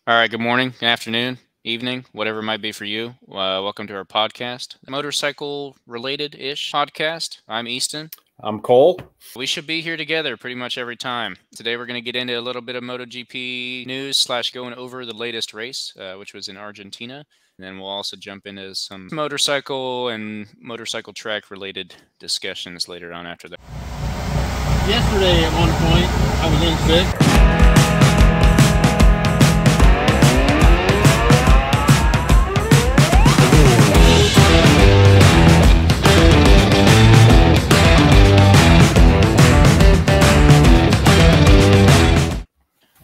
All right, good morning, good afternoon, evening, whatever it might be for you. Welcome to our podcast, motorcycle related-ish podcast. I'm Easton. I'm Cole. We should be here together pretty much every time. Today we're going to get into a little bit of Motogp news slash going over the latest race, which was in Argentina. And then we'll also jump into some motorcycle and motorcycle track related discussions later on after that. Yesterday at one point, I was in sick.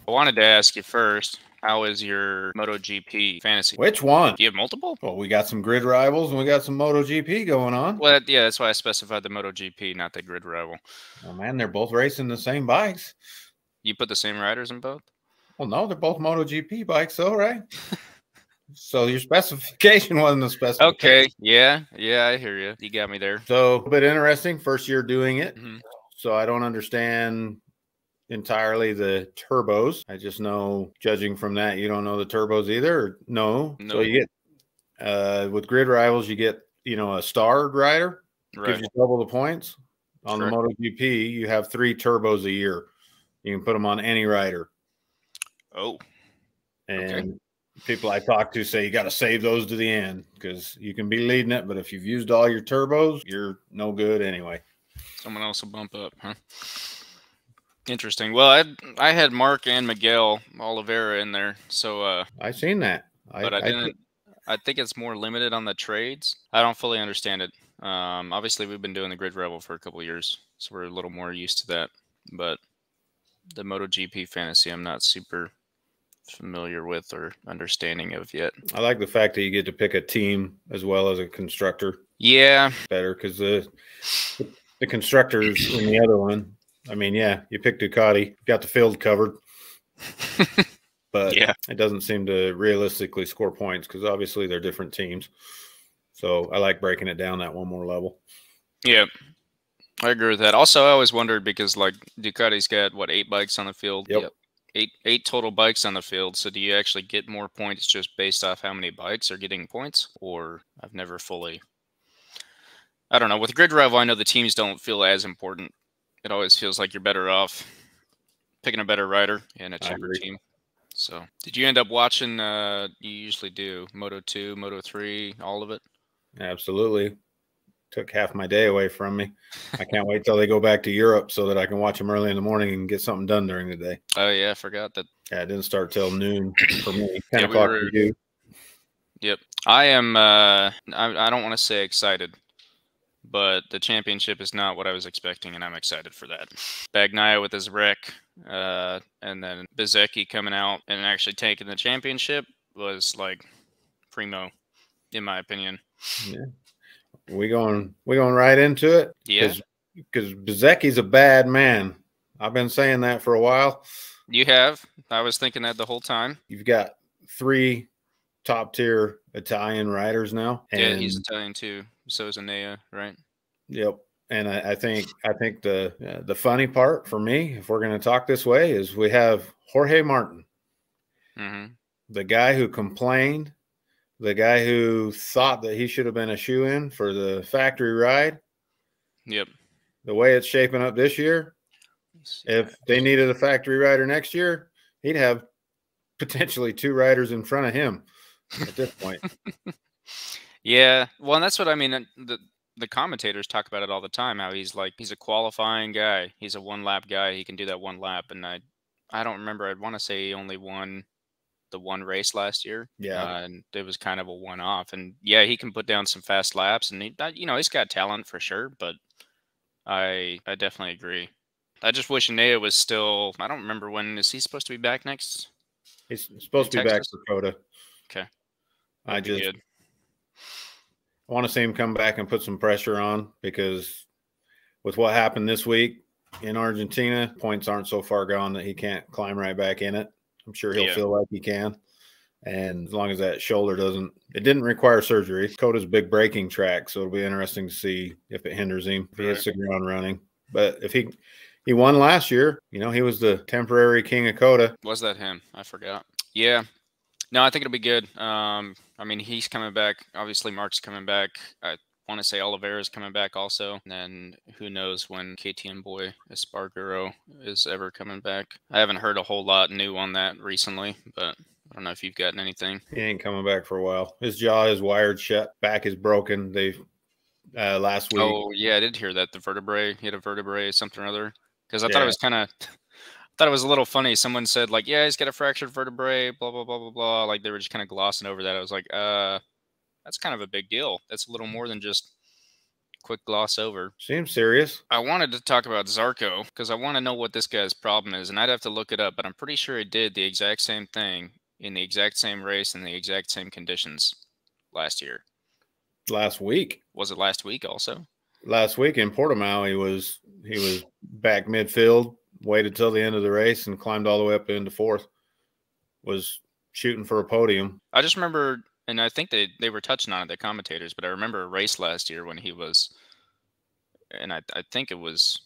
I wanted to ask you first, how is your MotoGP fantasy? Which one? Do you have multiple? Well, we got some grid rivals and we got some MotoGP going on. Well, yeah, that's why I specified the MotoGP, not the grid rival. Oh, man, they're both racing the same bikes. You put the same riders in both? Well, no, they're both MotoGP bikes, though, right? So your specification wasn't a specification. Okay, yeah, I hear you. You got me there. So a bit interesting, first year doing it. Mm-hmm. So I don't understand entirely the turbos. I just know, judging from that, you don't know the turbos either. Or no. So you get with grid rivals, you get a starred rider, gives you double the points. On the MotoGP, you have 3 turbos a year. You can put them on any rider. Oh, and people I talk to say you got to save those to the end because you can be leading it, but if you've used all your turbos, you're no good anyway. Someone else will bump up, huh? Interesting. Well, I had Mark and Miguel Oliveira in there, so I seen that, but I didn't. I think it's more limited on the trades. I don't fully understand it. Obviously, we've been doing the grid rival for a couple of years, so we're a little more used to that. But the MotoGP fantasy, I'm not super familiar with or understanding of yet. I like the fact that you get to pick a team as well as a constructor. Yeah, better because the constructors in the other one. I mean, yeah, you picked Ducati, got the field covered, but it doesn't seem to realistically score points because obviously they're different teams. So I like breaking it down that one more level. Yeah, I agree with that. Also, I always wondered because like Ducati's got what 8 bikes on the field. Yep. Eight total bikes on the field. So do you actually get more points just based off how many bikes are getting points? Or I've never fully. I don't know. With grid rival, I know the teams don't feel as important. It always feels like you're better off picking a better rider and a cheaper team. So, did you end up watching? You usually do Moto 2, Moto 3, all of it. Absolutely, took half my day away from me. I can't wait till they go back to Europe so that I can watch them early in the morning and get something done during the day. Oh yeah, I forgot that. Yeah, it didn't start till noon for me. 10 o'clock for you. Yep, I am. I don't want to say excited. But the championship is not what I was expecting, and I'm excited for that. Bagnaia with his wreck, and then Bezzecchi coming out and actually taking the championship was like primo, in my opinion. Yeah, we going right into it. Yeah, because Bezzecchi's a bad man. I've been saying that for a while. You have. I was thinking that the whole time. You've got 3 top tier Italian riders now. And yeah, he's Italian too. So is Enea, right? Yep. And I think the funny part for me, if we're going to talk this way, is we have Jorge Martin, the guy who complained, the guy who thought that he should have been a shoe-in for the factory ride. Yep. The way it's shaping up this year, if they needed a factory rider next year, he'd have potentially 2 riders in front of him at this point. Yeah, well, and that's what I mean. The commentators talk about it all the time. How he's a qualifying guy. He's a 1-lap guy. He can do that 1 lap. And I don't remember. I'd want to say he only won the 1 race last year. Yeah, and it was kind of a one-off. And yeah, he can put down some fast laps. And he's got talent for sure. But I definitely agree. I just wish Enea was still. I don't remember when is he supposed to be back next. He's supposed to be back for Coda. Okay. I want to see him come back and put some pressure on because with what happened this week in Argentina, points aren't so far gone that he can't climb right back in it. I'm sure he'll feel like he can. And as long as that shoulder it didn't require surgery. Coda's a big braking track, so it'll be interesting to see if it hinders him, if he hits the ground running. But if he He won last year. You know, he was the temporary king of Coda. Was that him? I forgot. Yeah. No, I think it'll be good. I mean, he's coming back. Obviously, Mark's coming back. I want to say Oliveira's coming back also. And then who knows when KTM boy Espargaro is ever coming back. I haven't heard a whole lot new on that recently, but I don't know if you've gotten anything. He ain't coming back for a while. His jaw is wired shut. Back is broken. They last week. Oh, yeah, I did hear that. The vertebrae, he had a vertebrae, something or other. Because I thought it was kind of... thought it was a little funny. Someone said, like, yeah, he's got a fractured vertebrae, blah, blah, blah, blah, blah. Like, they were just kind of glossing over that. I was like, that's kind of a big deal. That's a little more than just quick gloss over. Seems serious. I wanted to talk about Zarco because I want to know what this guy's problem is, and I'd have to look it up, but I'm pretty sure he did the exact same thing in the exact same race in the exact same conditions last year. Last week. Was it last week also? Last week in Portimao, he was back midfield, waited till the end of the race, and climbed all the way up into fourth. Was shooting for a podium. I just remember, and I think they were touching on it, the commentators, but I remember a race last year when he was, and I think it was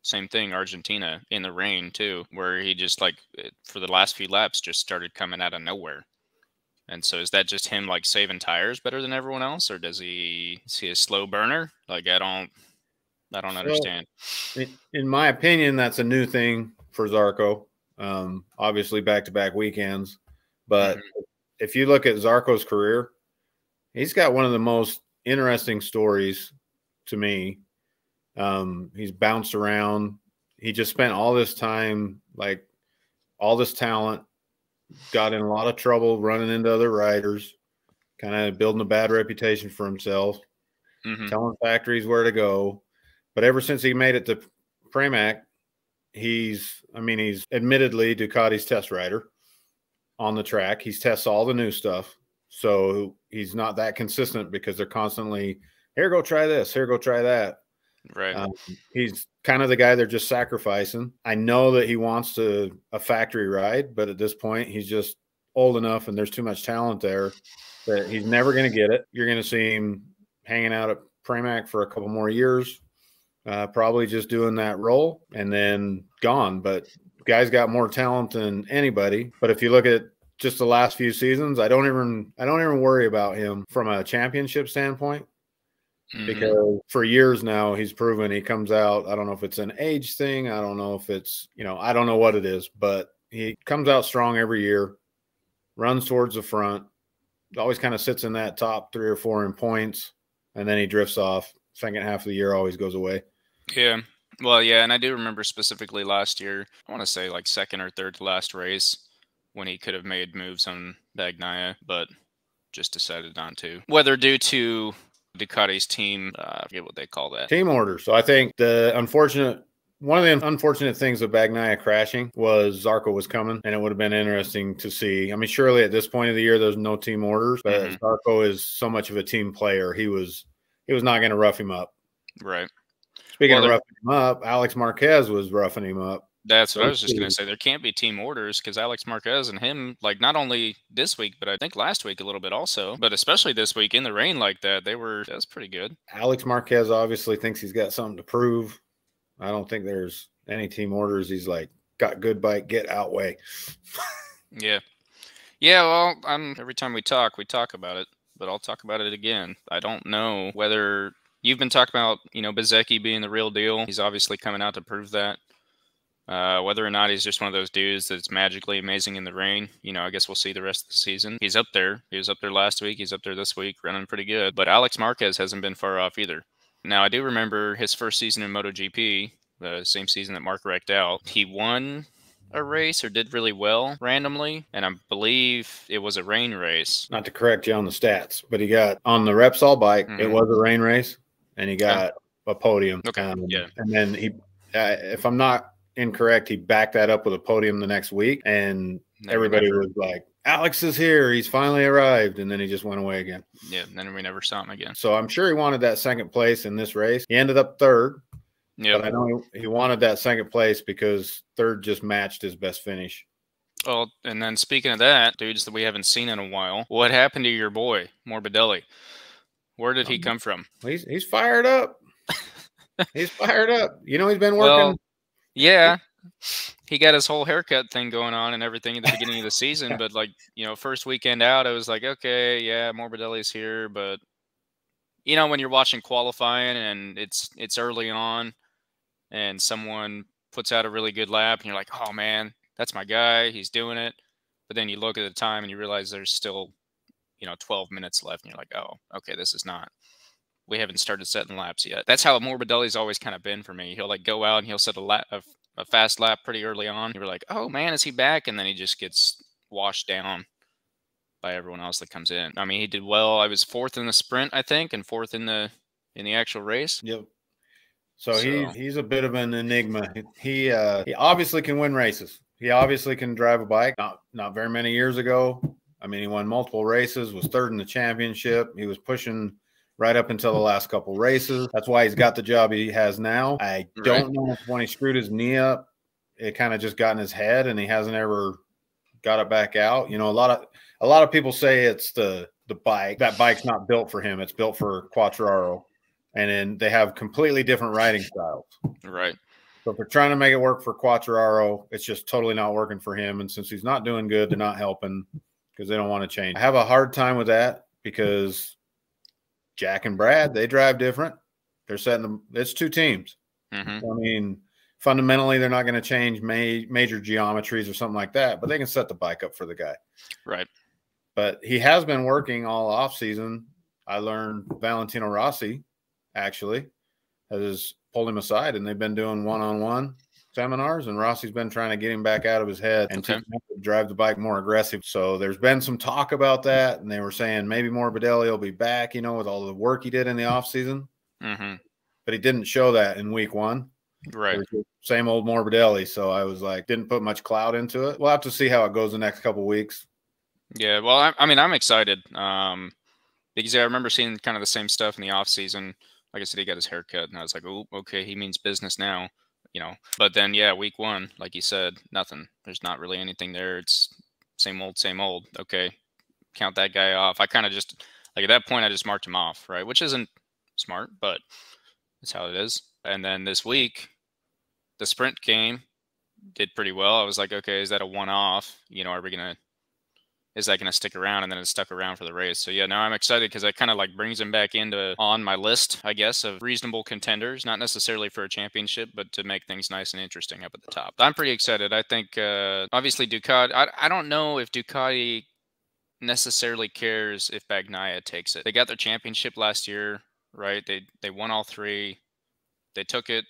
same thing, Argentina, in the rain too, where he just like for the last few laps just started coming out of nowhere. And so is that just him like saving tires better than everyone else, or is he a slow burner? Like I don't understand. In my opinion, that's a new thing for Zarco. Obviously back-to-back weekends, but if you look at Zarco's career, he's got one of the most interesting stories to me. He's bounced around. He just spent all this time, like all this talent, got in a lot of trouble running into other riders, kind of building a bad reputation for himself, telling factories where to go. But ever since he made it to Pramac, he's admittedly Ducati's test rider on the track. He's tests all the new stuff. So he's not that consistent because they're constantly, here, go try this, here, go try that. Right. He's kind of the guy they're just sacrificing. I know that he wants a factory ride, but at this point, he's just old enough and there's too much talent there that he's never going to get it. You're going to see him hanging out at Pramac for a couple more years, probably just doing that role and then gone. But guy's got more talent than anybody. But if you look at just the last few seasons, I don't even worry about him from a championship standpoint. Because for years now, he's proven he comes out. I don't know if it's an age thing. I don't know if it's, I don't know what it is, but he comes out strong every year, runs towards the front, always kind of sits in that top 3 or 4 in points, and then he drifts off. Second half of the year always goes away. Yeah. Well, yeah, and I do remember specifically last year, I want to say like second or third to last race when he could have made moves on Bagnaia, but just decided not to. Whether due to Ducati's team, I forget what they call that. Team order. So I think one of the unfortunate things of Bagnaia crashing was Zarco was coming, and it would have been interesting to see. I mean, surely at this point of the year, there's no team orders, but Zarco is so much of a team player. He was not going to rough him up. Right. Speaking of roughing him up, Alex Marquez was roughing him up. That's what I was just going to say. There can't be team orders because Alex Marquez and him, like not only this week, but I think last week a little bit also, but especially this week in the rain like that, that's pretty good. Alex Marquez obviously thinks he's got something to prove. I don't think there's any team orders. He's like, got good bike, get out way. Yeah. Yeah, well, every time we talk about it, but I'll talk about it again. I don't know whether you've been talking about, Bezzecchi being the real deal. He's obviously coming out to prove that. Whether or not he's just one of those dudes that's magically amazing in the rain, I guess we'll see the rest of the season. He's up there. He was up there last week. He's up there this week, running pretty good. But Alex Marquez hasn't been far off either. Now, I do remember his first season in MotoGP, the same season that Mark wrecked out. He won a race or did really well randomly, and I believe it was a rain race. Not to correct you on the stats, but he got on the Repsol bike. It was a rain race, and he got a podium. Okay, yeah. And then he, if I'm not incorrect, he backed that up with a podium the next week, and everybody was like, Alex is here, he's finally arrived, and then he just went away again. Yeah, and then we never saw him again. So I'm sure he wanted that second place in this race. He ended up third. Yeah, but I know he wanted that second place because third just matched his best finish. Oh, and then speaking of that, dudes that we haven't seen in a while, what happened to your boy Morbidelli? Where did he come from? He's fired up. He's fired up. He's been working. Yeah, he got his whole haircut thing going on and everything at the beginning of the season. But like, you know, first weekend out, I was like, okay, yeah, Morbidelli's here. But, you know, when you're watching qualifying and it's early on and someone puts out a really good lap and you're like, oh man, that's my guy. He's doing it. But then you look at the time and you realize there's still, you know, 12 minutes left. And you're like, oh, okay, this is not. We haven't started setting laps yet. That's how Morbidelli's always kind of been for me. He'll like go out and he'll set a fast lap pretty early on. You're like, oh man, is he back? And then he just gets washed down by everyone else that comes in. I mean, he did well. I was 4th in the sprint, I think, and 4th in the actual race. Yep. So he's a bit of an enigma. He obviously can win races. He obviously can drive a bike. Not very many years ago. I mean, he won multiple races, was 3rd in the championship. He was pushing right up until the last couple races. That's why he's got the job he has now. I don't know if when he screwed his knee up, it kind of just got in his head and he hasn't ever got it back out. You know, a lot of people say it's the bike. That bike's not built for him. It's built for Quartararo. And then they have completely different riding styles. Right. So if they're trying to make it work for Quartararo, it's just totally not working for him. And since he's not doing good, they're not helping because they don't want to change. I have a hard time with that because Jack and Brad, they drive different. They're setting them. It's 2 teams. Mm-hmm. I mean, fundamentally, they're not going to change major geometries or something like that, but they can set the bike up for the guy. Right. But he has been working all off season. I learned Valentino Rossi actually has pulled him aside, and they've been doing one-on-one seminars, and Rossi's been trying to get him back out of his head and teach him to drive the bike more aggressive. So there's been some talk about that, and they were saying maybe Morbidelli will be back, you know, with all the work he did in the offseason. Mm-hmm. But he didn't show that in week 1. Right. Same old Morbidelli. So I was like, didn't put much clout into it. We'll have to see how it goes the next couple of weeks. Yeah, well, I mean, I'm excited because I remember seeing kind of the same stuff in the offseason. Like I said, he got his hair cut, and I was like, oh, okay, he means business now, you know. But then, yeah, week 1, like you said, nothing. There's not really anything there. It's same old, same old. Okay, count that guy off. I kind of just, like at that point, I just marked him off, right? Which isn't smart, but it's how it is. And then this week, the sprint game did pretty well. I was like, okay, is that a one-off? You know, is that going to stick around? And then it stuck around for the race. So yeah, now I'm excited because that kind of like brings him back on my list, I guess, of reasonable contenders, not necessarily for a championship, but to make things nice and interesting up at the top. I'm pretty excited. I think, obviously Ducati, I don't know if Ducati necessarily cares if Bagnaia takes it. They got their championship last year, right? They won all 3. They took it.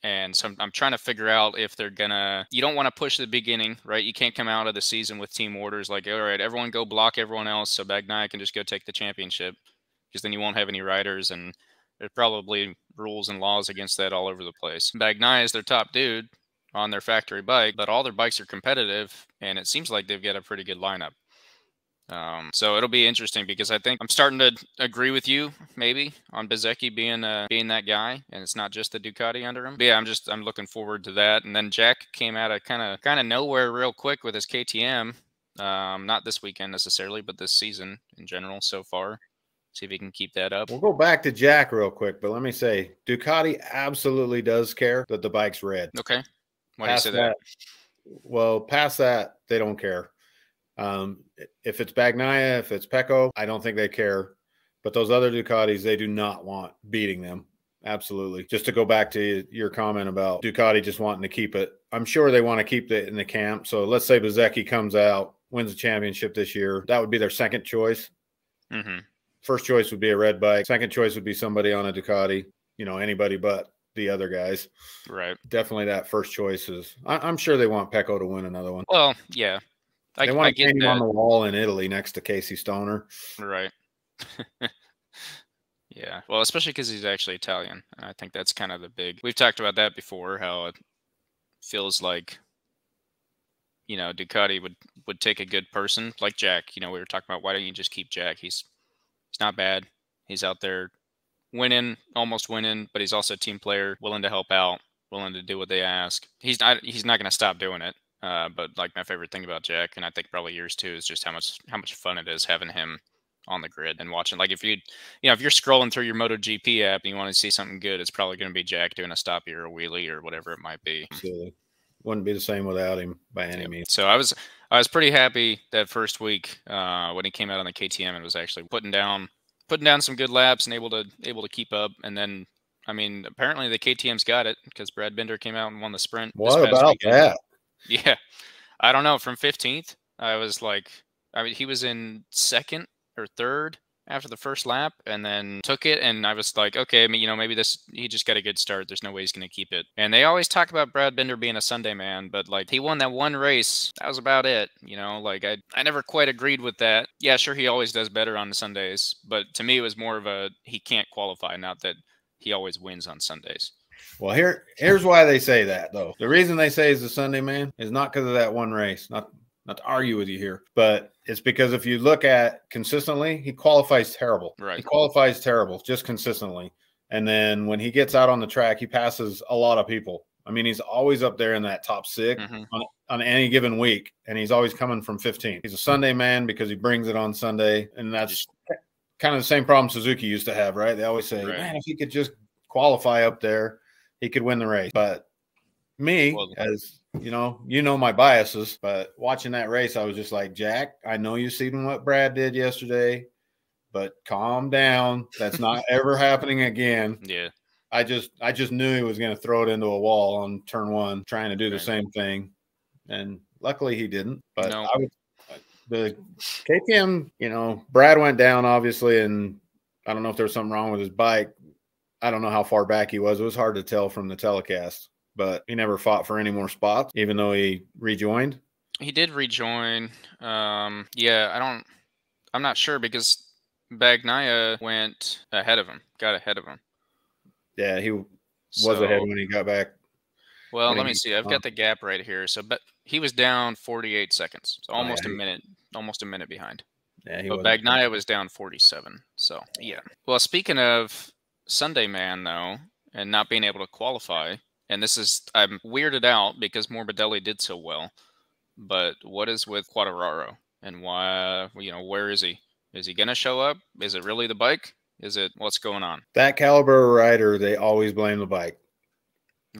And so I'm trying to figure out if they're gonna. You don't want to push the beginning, right? You can't come out of the season with team orders like, all right, everyone go block everyone else, so Bagnaia can just go take the championship, because then you won't have any riders, and there's probably rules and laws against that all over the place. Bagnaia is their top dude on their factory bike, but all their bikes are competitive, and it seems like they've got a pretty good lineup. So it'll be interesting because I think I'm starting to agree with you maybe on Bezzecchi being that guy, and it's not just the Ducati under him. But yeah, I'm looking forward to that. And then Jack came out of kind of nowhere real quick with his KTM. Not this weekend necessarily, but this season in general so far. See if he can keep that up. We'll go back to Jack real quick, but let me say Ducati absolutely does care that the bike's red. Okay. Why do you say that? Well, past that, they don't care. If it's Bagnaia, if it's Pecco, I don't think they care. But those other Ducatis, they do not want beating them. Absolutely. Just to go back to your comment about Ducati just wanting to keep it. I'm sure they want to keep it in the camp. So let's say Bezzecchi comes out, wins the championship this year. That would be their second choice. Mm-hmm. First choice would be a red bike. Second choice would be somebody on a Ducati, you know, anybody but the other guys. Right. Definitely that first choice is. I'm sure they want Pecco to win another one. Well, yeah. They want to get him on the wall in Italy next to Casey Stoner. Right. Yeah. Well, especially because he's actually Italian. I think that's kind of the big. We've talked about that before, how it feels like, you know, Ducati would take a good person like Jack. You know, we were talking about, why don't you just keep Jack? He's not bad. He's out there winning, almost winning, but he's also a team player, willing to help out, willing to do what they ask. He's not going to stop doing it. But like my favorite thing about Jack, and I think probably yours too, is just how much fun it is having him on the grid and watching. Like if you're scrolling through your Motogp app and you want to see something good, it's probably going to be Jack doing a stoppie or a wheelie or whatever it might be. Absolutely. wouldn't be the same without him by any means. So I was pretty happy that first week when he came out on the KTM and was actually putting down some good laps and able to keep up. And then, I mean, apparently the KTM's got it because Brad Binder came out and won the sprint. What about that? Yeah, I don't know. From 15th, I was like, I mean, he was in second or third after the first lap, and then took it, and I was like, okay, I mean, you know, maybe he just got a good start. There's no way he's going to keep it. And they always talk about Brad Binder being a Sunday man, but like he won that one race. That was about it. You know, like I never quite agreed with that. Yeah, sure, he always does better on Sundays, but to me, it was more of a he can't qualify, not that he always wins on Sundays. Well, here's why they say that, though. The reason they say he's a Sunday man is not because of that one race, not to argue with you here, but it's because if you look at consistently, he qualifies terrible. Right. He qualifies terrible, just consistently. And then when he gets out on the track, he passes a lot of people. I mean, he's always up there in that top 6 on any given week, and he's always coming from 15. He's a Sunday man because he brings it on Sunday, and that's kind of the same problem Suzuki used to have, right? They always say, man, if he could just qualify up there, he could win the race. But me, as you know my biases, but watching that race, I was just like, Jack, I know you seen what Brad did yesterday, but calm down. That's not ever happening again. Yeah. I just knew he was going to throw it into a wall on turn 1, trying to do the same thing. And luckily he didn't. But no. The KTM, you know, Brad went down, obviously, and I don't know if there was something wrong with his bike. I don't know how far back he was. It was hard to tell from the telecast. But he never fought for any more spots, even though he rejoined. He did rejoin. Yeah, I'm not sure because Bagnaia went ahead of him, got ahead of him. Yeah, he was ahead when he got back. Well, let me see. I've got the gap right here. So, but he was down 48 seconds, so almost a minute behind. Yeah, but Bagnaia was down 47. So, yeah. Well, speaking of Sunday man, though, and not being able to qualify. And this is, I'm weirded out because Morbidelli did so well. But what is with Quartararo? And why, you know, where is he? Is he going to show up? Is it really the bike? Is it, what's going on? That caliber rider, they always blame the bike.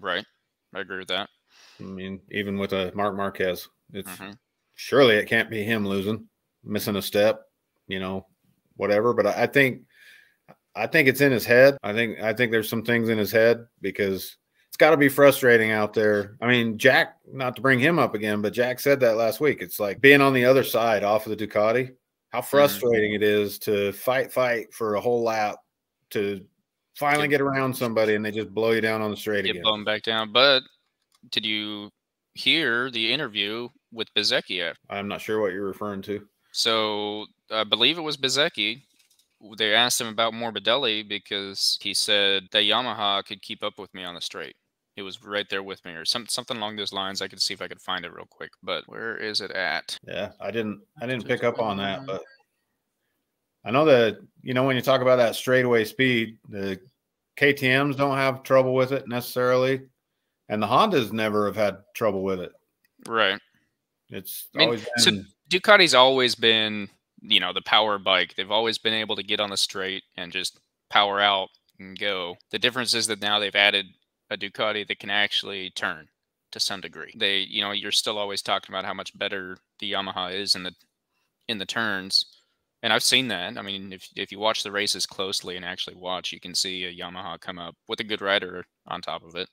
Right. I agree with that. I mean, even with a Marc Marquez, it's surely it can't be him missing a step, you know, whatever. But I think it's in his head. I think there's some things in his head because it's got to be frustrating out there. I mean, Jack, not to bring him up again, but Jack said that last week. It's like being on the other side off of the Ducati, how frustrating it is to fight for a whole lap to finally get around somebody and they just blow you down on the straight again. Blown back down. But did you hear the interview with Bezzecchi? I'm not sure what you're referring to. So I believe it was Bezzecchi. They asked him about Morbidelli because he said that Yamaha could keep up with me on the straight. It was right there with me, or something along those lines. I could see if I could find it real quick. But where is it at? Yeah, I didn't pick up on that, but I know that, you know, when you talk about that straightaway speed, the KTMs don't have trouble with it necessarily, and the Hondas never have had trouble with it. Right. It's always been... So Ducati's always been, you know, the power bike. They've always been able to get on the straight and just power out and go. The difference is that now they've added a Ducati that can actually turn to some degree. They, you know, you're still always talking about how much better the Yamaha is in the turns. And I've seen that. I mean, if you watch the races closely and actually watch, you can see a Yamaha come up with a good rider on top of it,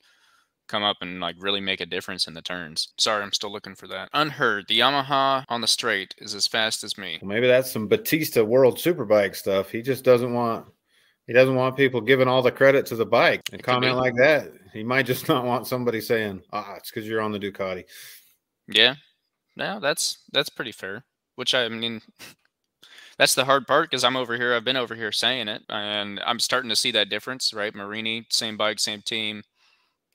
come up and like really make a difference in the turns. Sorry, I'm still looking for that. Unheard. The Yamaha on the straight is as fast as me. Well, maybe that's some Batista World Superbike stuff. He just doesn't want people giving all the credit to the bike and comment like that. He might just not want somebody saying, it's because you're on the Ducati. Yeah. No, that's pretty fair. Which, I mean, that's the hard part because I've been over here saying it, and I'm starting to see that difference, right? Marini, same bike, same team,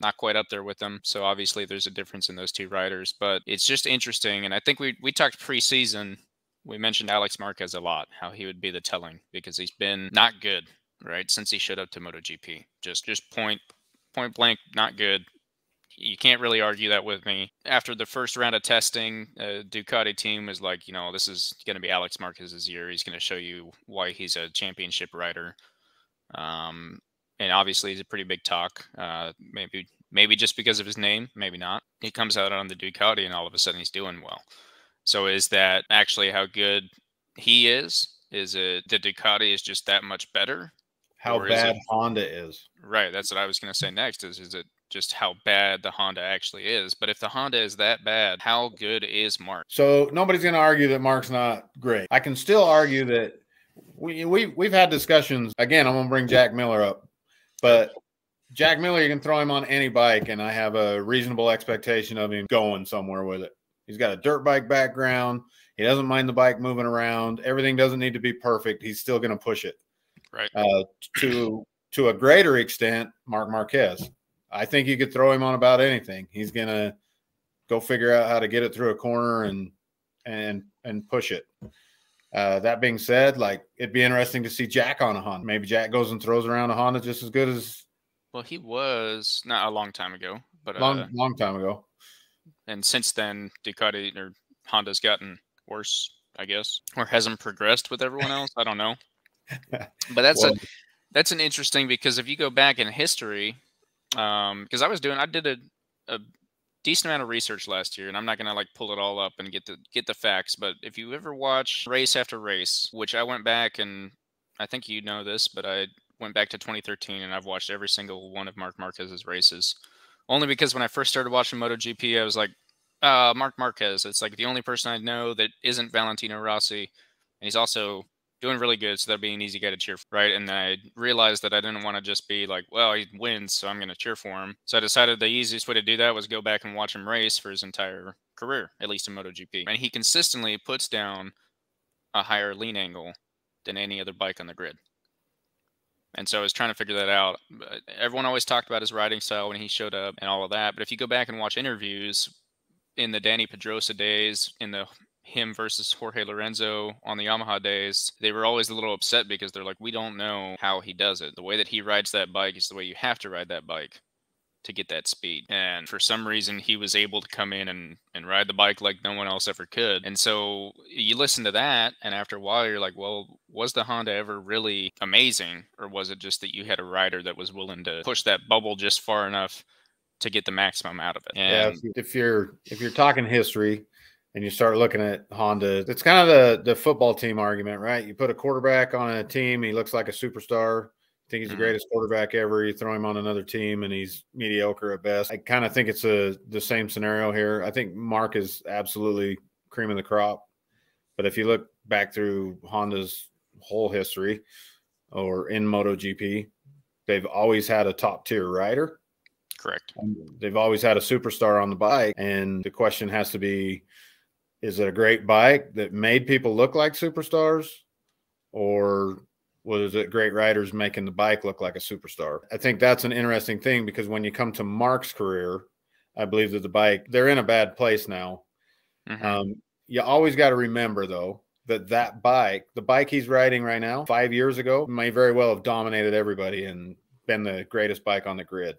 not quite up there with them. So obviously there's a difference in those two riders, but it's just interesting. And I think we talked preseason, we mentioned Alex Marquez a lot, how he would be the telling because he's been not good, right? Since he showed up to MotoGP, just point blank, not good. You can't really argue that with me. After the first round of testing, Ducati team was like, you know, this is going to be Alex Marquez's year. He's going to show you why he's a championship rider. And obviously he's a pretty big talk. Maybe Maybe just because of his name, maybe not. He comes out on the Ducati and all of a sudden he's doing well. So is that actually how good he is? Is it the Ducati is just that much better? How bad Honda is. Right, that's what I was going to say next is it just how bad the Honda actually is? But if the Honda is that bad, how good is Mark? So nobody's going to argue that Mark's not great. I can still argue that we've had discussions. Again, I'm going to bring Jack Miller up. But Jack Miller, you can throw him on any bike, and I have a reasonable expectation of him going somewhere with it. He's got a dirt bike background. He doesn't mind the bike moving around. Everything doesn't need to be perfect. He's still going to push it. Right. To a greater extent, Marc Marquez. I think you could throw him on about anything. He's going to go figure out how to get it through a corner and push it. That being said, like, it'd be interesting to see Jack on a Honda. Maybe Jack goes and throws around a Honda just as good as. Well, he was not a long time ago, but long time ago. And since then, Ducati or Honda's gotten worse, I guess, or hasn't progressed with everyone else. I don't know. But that's an interesting, because if you go back in history, because I did a decent amount of research last year, and I'm not gonna like pull it all up and get the facts, but if you ever watch race after race, which I went back, and I think you know this, but I went back to 2013 and I've watched every single one of Marc Marquez's races, only because when I first started watching MotoGP, I was like, Marc Marquez, it's like the only person I know that isn't Valentino Rossi, and he's also doing really good, so that'd be an easy guy to cheer for, right? And I realized that I didn't want to just be like, well, he wins, so I'm going to cheer for him. So I decided the easiest way to do that was go back and watch him race for his entire career, at least in MotoGP. And he consistently puts down a higher lean angle than any other bike on the grid. And so I was trying to figure that out. Everyone always talked about his riding style when he showed up and all of that. But if you go back and watch interviews in the Danny Pedrosa days, in the him versus Jorge Lorenzo on the Yamaha days, they were always a little upset because they're like, we don't know how he does it. The way that he rides that bike is the way you have to ride that bike to get that speed. And for some reason, he was able to come in and ride the bike like no one else ever could. And so you listen to that, and after a while, you're like, well, was the Honda ever really amazing? Or was it just that you had a rider that was willing to push that bubble just far enough to get the maximum out of it? And yeah, if you're talking history, and you start looking at Honda, it's kind of the football team argument, right? You put a quarterback on a team, he looks like a superstar. You think he's the greatest quarterback ever. You throw him on another team, and he's mediocre at best. I kind of think it's the same scenario here. I think Mark is absolutely cream of the crop. But if you look back through Honda's whole history, or in MotoGP, they've always had a top-tier rider. Correct. They've always had a superstar on the bike, and the question has to be, is it a great bike that made people look like superstars, or was it great riders making the bike look like a superstar? I think that's an interesting thing, because when you come to Mark's career, I believe that the bike, they're in a bad place now. You always got to remember, though, that bike, the bike he's riding right now, 5 years ago, may very well have dominated everybody and been the greatest bike on the grid.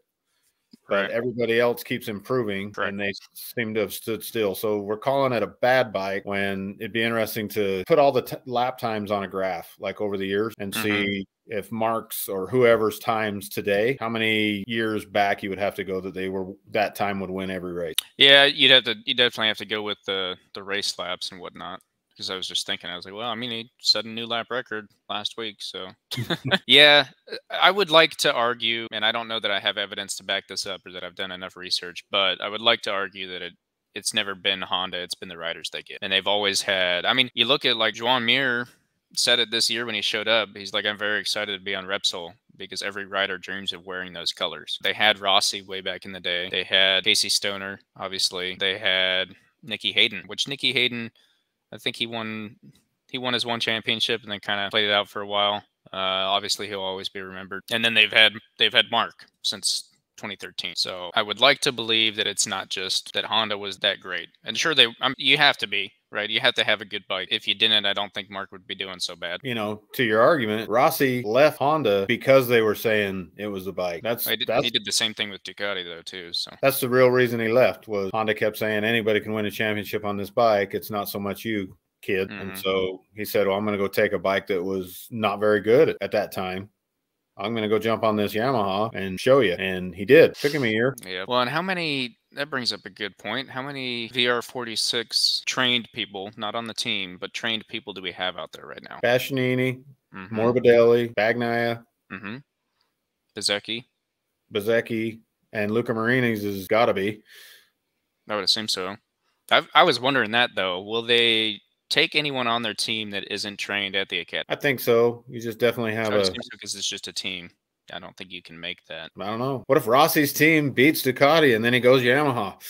But everybody else keeps improving, and they seem to have stood still. So we're calling it a bad bike, when it'd be interesting to put all the lap times on a graph, like over the years, and see if Mark's or whoever's times today, how many years back you would have to go that time would win every race. Yeah, you definitely have to go with the race laps and whatnot. Because I was just thinking, I was like, well, I mean, he set a new lap record last week. So, yeah, I would like to argue, and I don't know that I have evidence to back this up or that I've done enough research, but I would like to argue that it's never been Honda. It's been the riders they get. And they've always had, I mean, you look at like Joan Mir said it this year when he showed up. He's like, I'm very excited to be on Repsol, because every rider dreams of wearing those colors. They had Rossi way back in the day. They had Casey Stoner, obviously. They had Nicky Hayden, which Nicky Hayden, I think he won his one championship and then kind of played it out for a while. Obviously, he'll always be remembered. And then they've had Mark since 2013. So I would like to believe that it's not just that Honda was that great. And sure, you have to be, right? You have to have a good bike. If you didn't, I don't think Mark would be doing so bad. You know, to your argument, Rossi left Honda because they were saying it was the bike. He did the same thing with Ducati, though, too. So that's the real reason he left, was Honda kept saying anybody can win a championship on this bike. It's not so much you, kid. And so he said, well, I'm going to go take a bike that was not very good at that time. I'm going to go jump on this Yamaha and show you. And he did. Took him a year. Yeah. Well, and how many, that brings up a good point. How many VR46 trained people, not on the team, but trained people do we have out there right now? Bastianini, Morbidelli, Bagnaia, Bezzecchi, and Luca Marini's has got to be. I would assume so. I was wondering that, though. Will they take anyone on their team that isn't trained at the academy? I think so. You just definitely have because it's just a team. I don't think you can make that. I don't know. What if Rossi's team beats Ducati and then he goes Yamaha?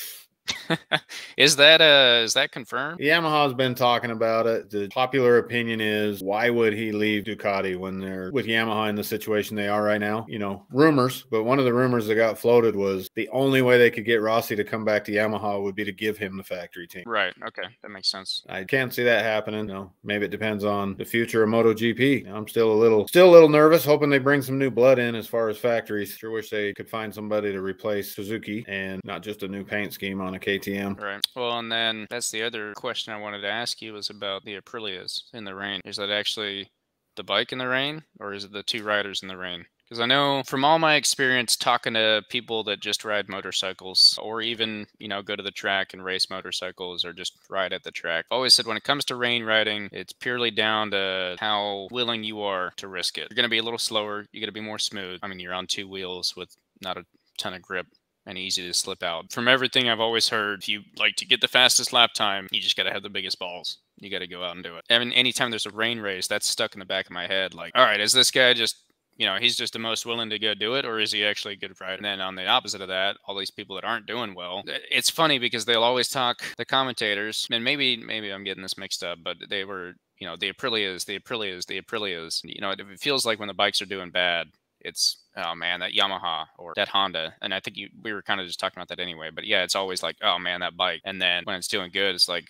Is that confirmed? Yamaha's been talking about it. The popular opinion is, why would he leave Ducati when they're with Yamaha in the situation they are right now? You know, rumors, but one of the rumors that got floated was the only way they could get Rossi to come back to Yamaha would be to give him the factory team. Right. Okay. That makes sense. I can't see that happening. No, maybe it depends on the future of MotoGP. I'm still a little nervous, hoping they bring some new blood in as far as factories. Sure wish they could find somebody to replace Suzuki and not just a new paint scheme on a KTM. Right. Well, and then that's the other question I wanted to ask you was about the Aprilias in the rain. Is that actually the bike in the rain, or is it the two riders in the rain? Because I know from all my experience talking to people that just ride motorcycles, or even, you know, go to the track and race motorcycles or just ride at the track, I've always said when it comes to rain riding, it's purely down to how willing you are to risk it. You're going to be a little slower. You're going to be more smooth. I mean, you're on two wheels with not a ton of grip and easy to slip out. From everything I've always heard, if you like to get the fastest lap time, you just got to have the biggest balls. You got to go out and do it. I mean, anytime there's a rain race, that's stuck in the back of my head. Like, all right, is this guy just, you know, he's just the most willing to go do it, or is he actually a good rider? And then on the opposite of that, all these people that aren't doing well, it's funny because they'll always talk, the commentators, and maybe I'm getting this mixed up, but they were, you know, the Aprilias. You know, it feels like when the bikes are doing bad, it's, oh man, that Yamaha or that Honda. And I think we were kind of just talking about that anyway. But yeah, it's always like, oh man, that bike. And then when it's doing good, it's like,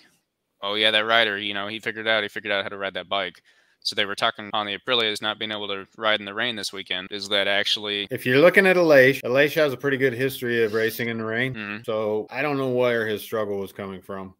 oh yeah, that rider, you know, he figured out how to ride that bike. So they were talking on the Aprilias not being able to ride in the rain this weekend. Is that actually... If you're looking at Aleix has a pretty good history of racing in the rain. So I don't know where his struggle was coming from.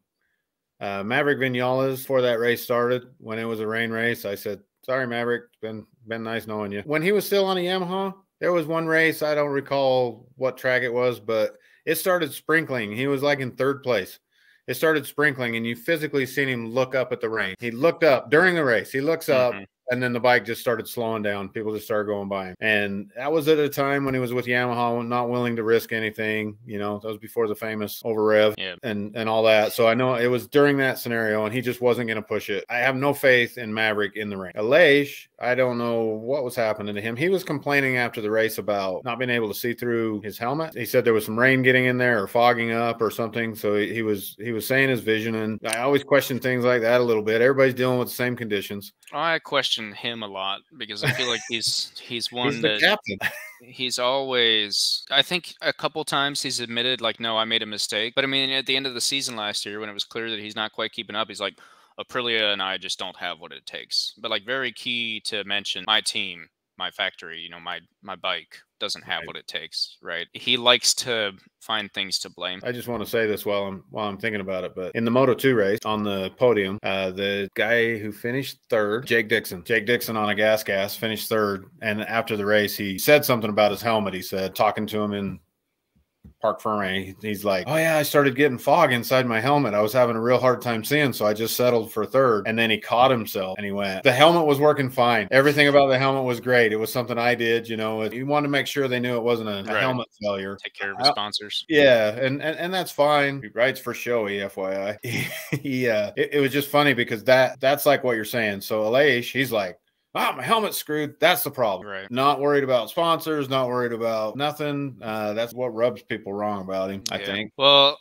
Maverick Vinales, before that race started, when it was a rain race, I said, sorry, Maverick, it's been nice knowing you. When he was still on a Yamaha, there was one race, I don't recall what track it was, but it started sprinkling. He was like in third place. It started sprinkling, and you physically seen him look up at the rain. He looked up during the race. He looks up, and then the bike just started slowing down. People just started going by him. And that was at a time when he was with Yamaha, not willing to risk anything. You know, that was before the famous over rev and all that. So I know it was during that scenario, and he just wasn't going to push it. I have no faith in Maverick in the rain. Aleix, I don't know what was happening to him. He was complaining after the race about not being able to see through his helmet. He said there was some rain getting in there or fogging up or something. So he was saying his vision, and I always question things like that a little bit. Everybody's dealing with the same conditions. I question him a lot because I feel like he's one he's the captain. He's always, I think a couple times he's admitted like, no, I made a mistake. But I mean, at the end of the season last year, when it was clear that he's not quite keeping up, he's like, Aprilia and I just don't have what it takes. But like, very key to mention, my team, my factory, you know, my bike doesn't have what it takes, right? He likes to find things to blame. I just want to say this while I'm thinking about it, but in the Moto2 race on the podium, the guy who finished third, Jake Dixon on a gas finished third, and after the race he said something about his helmet. He said, talking to him in Parc Ferme, he's like, oh yeah, I started getting fog inside my helmet. I was having a real hard time seeing, so I just settled for third. And then he caught himself and he went. The helmet was working fine. Everything about the helmet was great. It was something I did, you know. He wanted to make sure they knew it wasn't a helmet failure. Take care of his sponsors. Yeah, and that's fine. He rides for showy, FYI. It was just funny because that's like what you're saying. So Aleix, he's like, my helmet's screwed. That's the problem. Right. Not worried about sponsors, not worried about nothing. That's what rubs people wrong about him, I think. Well,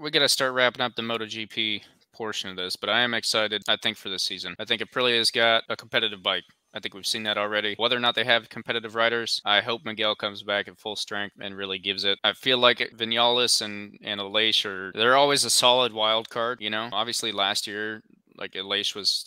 we got to start wrapping up the MotoGP portion of this, but I am excited, I think, for this season. I think Aprilia's got a competitive bike. I think we've seen that already. Whether or not they have competitive riders, I hope Miguel comes back at full strength and really gives it. I feel like Vinales and Aleix they're always a solid wild card, you know. Obviously last year, like Aleix was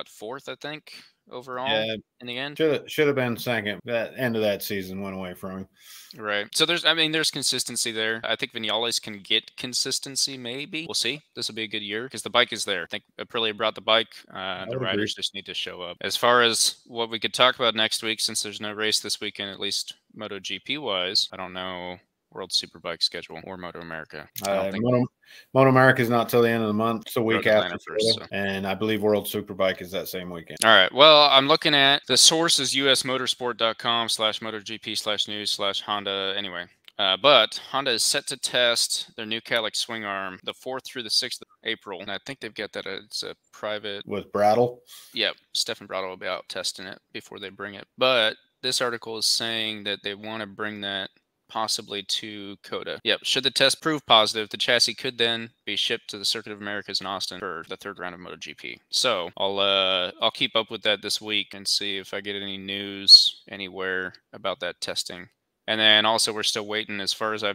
fourth, I think. overall in the end. Should have been second. That end of that season went away from him. Right. So there's consistency there. I think Vinales can get consistency, maybe. We'll see. This will be a good year because the bike is there. I think Aprilia brought the bike. The riders just need to show up. As far as what we could talk about next week, since there's no race this weekend, at least MotoGP-wise, I don't know World Superbike schedule or Moto America. Moto America is not till the end of the month. It's a week after first, so. And I believe World Superbike is that same weekend. All right. Well, I'm looking at the source is usmotorsport.com/MotoGP/news/Honda. Anyway, but Honda is set to test their new Cadillac swing arm the 4th through the 6th of April, and I think they've got that. It's a private with Brattle. Yep, Stefan Brattle will be out testing it before they bring it. But this article is saying that they want to bring that possibly to COTA. Yep. Should the test prove positive, the chassis could then be shipped to the Circuit of Americas in Austin for the 3rd round of MotoGP. So I'll keep up with that this week and see if I get any news anywhere about that testing. And then also we're still waiting as far as I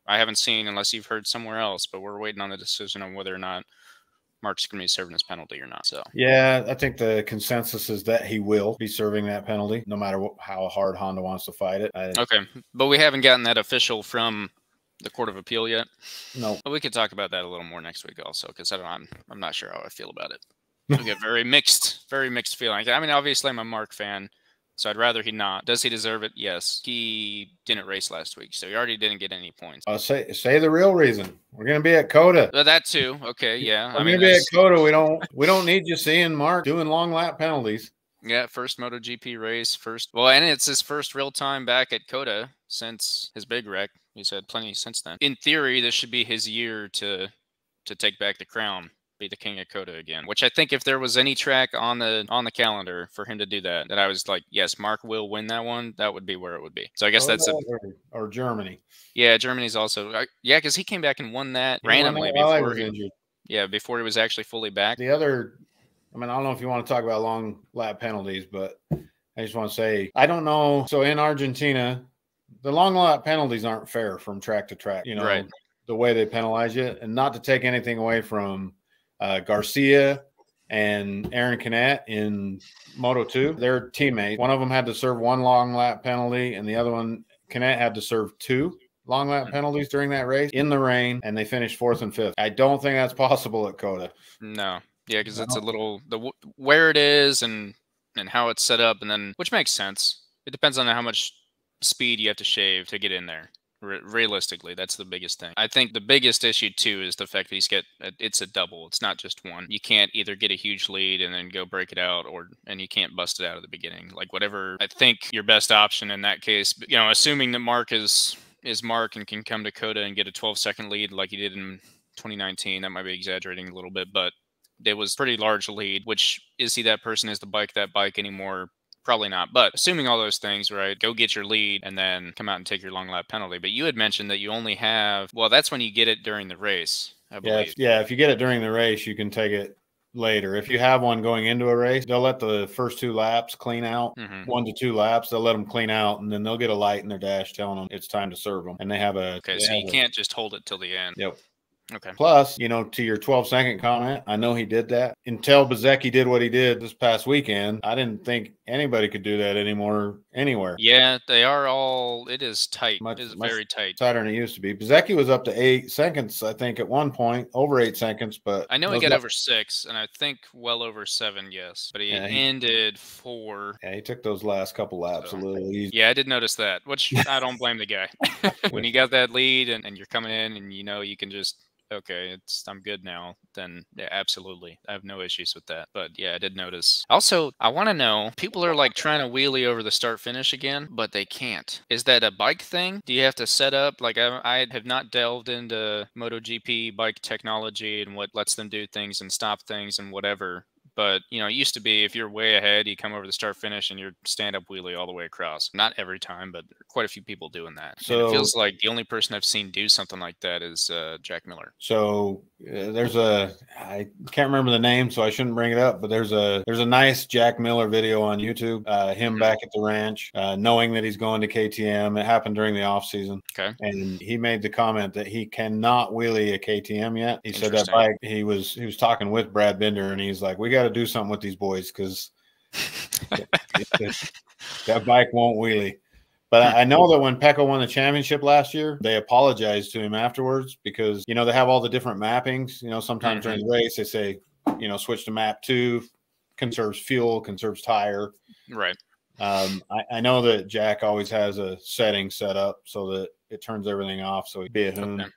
haven't seen, unless you've heard somewhere else, but we're waiting on the decision on whether or not Mark's going to be serving his penalty or not. So yeah, I think the consensus is that he will be serving that penalty, no matter how hard Honda wants to fight it. Okay, but we haven't gotten that official from the Court of Appeal yet. No, but we could talk about that a little more next week also, because I'm not sure how I feel about it. I get very mixed feelings. I mean, obviously I'm a Mark fan, so I'd rather he not. Does he deserve it? Yes. He didn't race last week, so he already didn't get any points. Say the real reason. We're going to be at COTA. That too. Okay, yeah. We're going to be at COTA. We don't need you seeing Mark doing long lap penalties. Yeah, first MotoGP race, Well, and it's his first real time back at COTA since his big wreck. He's had plenty since then. In theory, this should be his year to take back the crown. Be the king of COTA again, which I think if there was any track on the calendar for him to do that I was like, yes, Mark will win that one, that would be where it would be. So I guess or Germany. Yeah, Germany's also because he came back and won that randomly before he was injured. Yeah, before he was actually fully back. The other, I mean, I don't know if you want to talk about long lap penalties, but I just want to say I don't know. So in Argentina, the long lap penalties aren't fair from track to track. You know, right. The way they penalize you, and not to take anything away from Garcia and Aaron Canet in Moto2, they're teammates. One of them had to serve 1 long lap penalty, and the other one, Canet, had to serve 2 long lap penalties during that race in the rain, and they finished 4th and 5th. I don't think that's possible at COTA. No, yeah, because it's a little where it is and how it's set up, and then which makes sense. It depends on how much speed you have to shave to get in there. Realistically, that's the biggest thing. I think the biggest issue too is the fact that it's a double. It's not just one. You can't either get a huge lead and then go break it out, and you can't bust it out at the beginning. Like whatever. I think your best option in that case, assuming that Mark is Mark and can come to COTA and get a 12-second lead like he did in 2019. That might be exaggerating a little bit, but it was pretty large lead. Which is he that person? Is the bike that bike anymore? Probably not, but assuming all those things, right, go get your lead and then come out and take your long lap penalty. But you had mentioned that you only have, well, that's when you get it during the race, I believe. Yeah, if you get it during the race, you can take it later. If you have one going into a race, they'll let the first 2 laps clean out, 1 to 2 laps. They'll let them clean out, and then they'll get a light in their dash telling them it's time to serve them. And they have a... Okay, so you can't just hold it till the end. Yep. Okay. Plus, to your 12-second comment, I know he did that. Until Bezzecchi did what he did this past weekend, I didn't think anybody could do that anymore anywhere. Yeah, they are all, it is tight. It is very tight. Tighter than it used to be. Bezzecchi was up to 8 seconds, I think, at one point, over 8 seconds. But I know he got over 6, and I think well over 7, yes. But he ended 4. Yeah, he took those last couple laps a little easy. Yeah, I did notice that, which I don't blame the guy. When you got that lead and you're coming in and you can just, okay, I'm good now, then yeah, absolutely. I have no issues with that. But yeah, I did notice. Also, I want to know, people are like trying to wheelie over the start finish again, but they can't. Is that a bike thing? Do you have to set up? Like I have not delved into MotoGP bike technology and what lets them do things and stop things and whatever. But, it used to be if you're way ahead, you come over the start finish and you're stand-up wheelie all the way across. Not every time, but quite a few people doing that. So and it feels like the only person I've seen do something like that is Jack Miller. So I can't remember the name, so I shouldn't bring it up, but there's a nice Jack Miller video on YouTube, him back at the ranch, knowing that he's going to KTM. It happened during the off season. Okay. And he made the comment that he cannot wheelie a KTM yet. He said that bike, he was talking with Brad Binder, and he's like, we got to do something with these boys because That bike won't wheelie. But I know that when Pecco won the championship last year, they apologized to him afterwards because, you know, they have all the different mappings. You know, sometimes during the race, they say, you know, switch to map 2, conserves fuel, conserves tire. Right. I know that Jack always has a setting set up so that it turns everything off. So he'd be a hoon. Okay.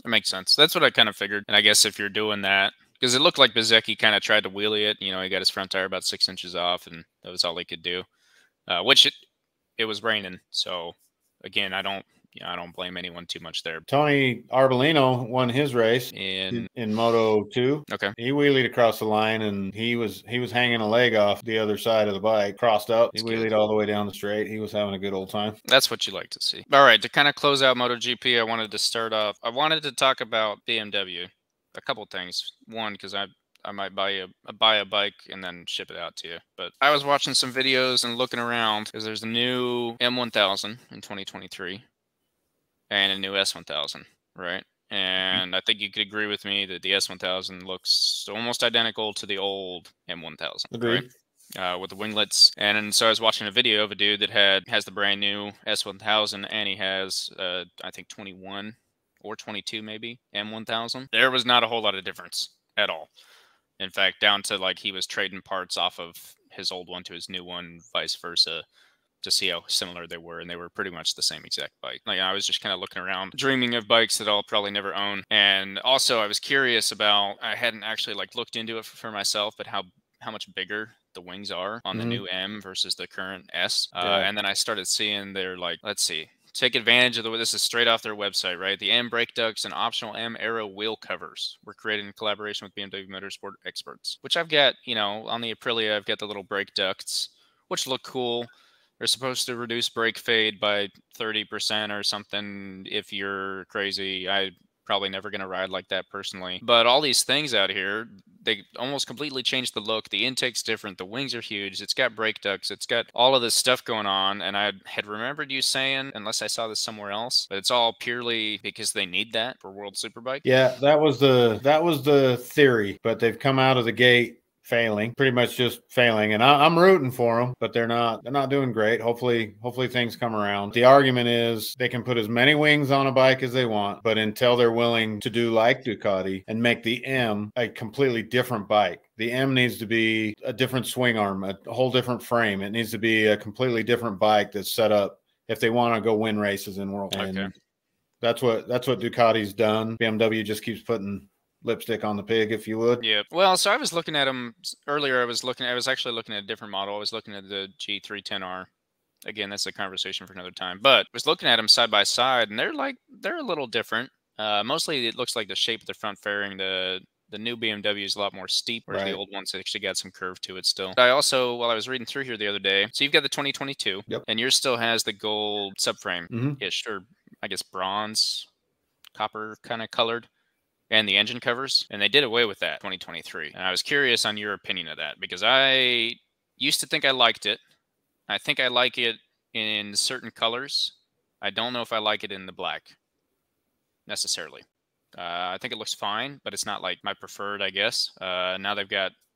That makes sense. That's what I kind of figured. And I guess if you're doing that, because it looked like Bezecchi kind of tried to wheelie it. You know, he got his front tire about 6 inches off, and that was all he could do. Which it was raining, so again, I don't blame anyone too much there. Tony Arbolino won his race in Moto 2. Okay. He wheelied across the line, and he was hanging a leg off the other side of the bike, crossed up. He wheelied all the way down the straight. He was having a good old time. That's what you like to see. All right, to kind of close out MotoGP, I wanted to start off. I wanted to talk about BMW. A couple things. One, because I might buy a bike and then ship it out to you. But I was watching some videos and looking around because there's a new M1000 in 2023 and a new S1000, right? And I think you could agree with me that the S1000 looks almost identical to the old M1000, Agreed. Right? With the winglets. And so I was watching a video of a dude that has the brand new S1000, and he has, I think, 21 or 22 maybe, M1000. There was not a whole lot of difference at all. In fact, down to like he was trading parts off of his old one to his new one, vice versa, to see how similar they were. And they were pretty much the same exact bike. Like I was just kind of looking around, dreaming of bikes that I'll probably never own. And also I was curious about, I hadn't actually like looked into it for myself, but how much bigger the wings are on the new M versus the current S. And then I started seeing they're like, let's see. Take advantage of this is straight off their website, right? The M brake ducts and optional M aero wheel covers were created in collaboration with BMW Motorsport experts, which I've got, you know, on the Aprilia, I've got the little brake ducts, which look cool. They're supposed to reduce brake fade by 30% or something. If you're crazy, I probably never going to ride like that personally. But all these things out here, they almost completely changed the look. The intake's different. The wings are huge. It's got brake ducts. It's got all of this stuff going on. And I had remembered you saying, unless I saw this somewhere else, but it's all purely because they need that for World Superbike. Yeah, that was the theory, but they've come out of the gate failing, pretty much just failing. And I'm rooting for them, but they're not doing great. Hopefully things come around. The argument is they can put as many wings on a bike as they want, but until they're willing to do like Ducati and make the M a completely different bike. The M needs to be a different swing arm, a whole different frame. It needs to be a completely different bike that's set up if they want to go win races in World. Okay. And that's what Ducati's done. BMW just keeps putting lipstick on the pig, if you would. Yeah. Well, so I was looking at them earlier. I was actually looking at a different model. I was looking at the G310R. Again, that's a conversation for another time. But I was looking at them side by side, and they're a little different. Mostly, it looks like the shape of the front fairing. The new BMW is a lot more steep, whereas the old one's actually got some curve to it still. I also, while I was reading through here the other day, so you've got the 2022, and yours still has the gold subframe-ish, or I guess bronze, copper kind of colored. And the engine covers, and they did away with that 2023. And I was curious on your opinion of that, because I used to think I liked it. I think I like it in certain colors. I don't know if I like it in the black, necessarily. I think it looks fine, but it's not like my preferred, I guess. Now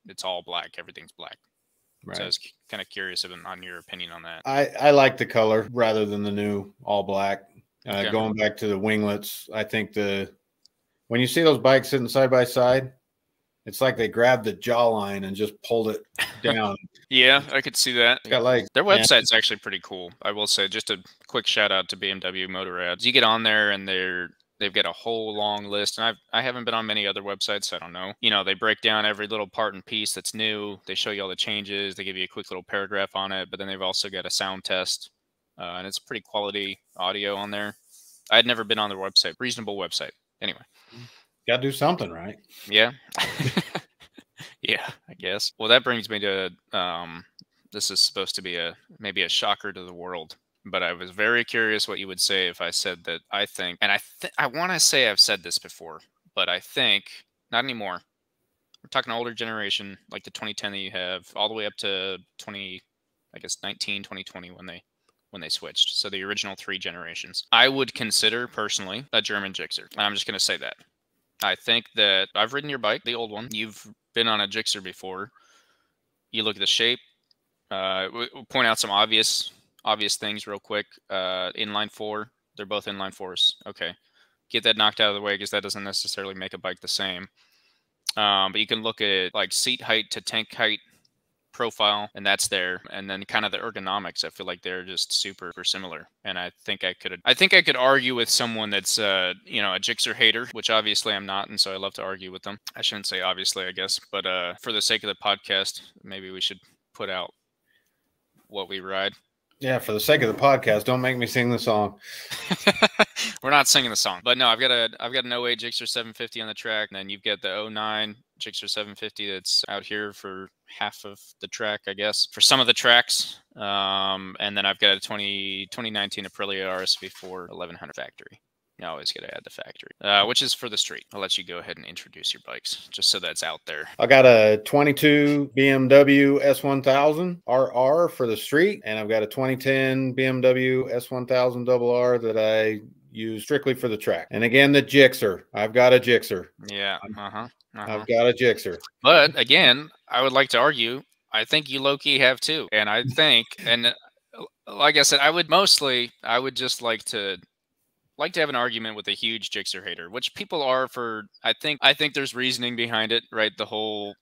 it's all black. Everything's black. Right. So I was kind of curious on your opinion on that. I like the color rather than the new all black. Going back to the winglets, I think when you see those bikes sitting side by side, it's like they grabbed the jawline and just pulled it down. Yeah, I could see that. It's got legs. Their website's actually pretty cool. I will say, just a quick shout out to BMW Motorrad. You get on there and they've got a whole long list, and I haven't been on many other websites, so I don't know. You know, they break down every little part and piece that's new. They show you all the changes. They give you a quick little paragraph on it, but then they've also got a sound test, and it's pretty quality audio on there. I had never been on their website. Reasonable website. Anyway. Got to do something, right? Yeah. Yeah, I guess. Well, that brings me to, this is supposed to be maybe a shocker to the world, but I was very curious what you would say if I said that I think, and I want to say I've said this before, but I think, not anymore. We're talking older generation, like the 2010 that you have, all the way up to 2019, 2020 when they switched. So the original 3 generations. I would consider personally a German Gixxer. I'm just going to say that. I think that I've ridden your bike, the old one. You've been on a Gixxer before. You look at the shape, We'll point out some obvious things real quick. Inline 4, they're both inline 4s. Okay, get that knocked out of the way because that doesn't necessarily make a bike the same. But you can look at like seat height to tank height profile, and that's there. And then kind of the ergonomics, I feel like they're just super similar. And I think I could argue with someone that's you know, a Gixxer hater, which obviously I'm not, and so I love to argue with them. I shouldn't say obviously, I guess, but for the sake of the podcast, maybe we should put out what we ride. Yeah, for the sake of the podcast, don't make me sing the song. We're not singing the song, but no, I've got an 08 Gixxer 750 on the track, and then you've got the 09 Gixxer 750 that's out here for half of the track, I guess, for some of the tracks. And then I've got a 2019 Aprilia RSV4 1100 factory. You always got to add the factory, which is for the street. I'll let you go ahead and introduce your bikes, just so that's out there. I got a 22 BMW S1000RR for the street, and I've got a 2010 BMW S1000RR that I use strictly for the track. And again, the Gixxer. I've got a Gixxer. Yeah. I've got a Gixxer. But again, I would like to argue, I think you low-key have too. And I think, and like I said, I would just like to have an argument with a huge Gixxer hater, which people are for, I think there's reasoning behind it, right? The whole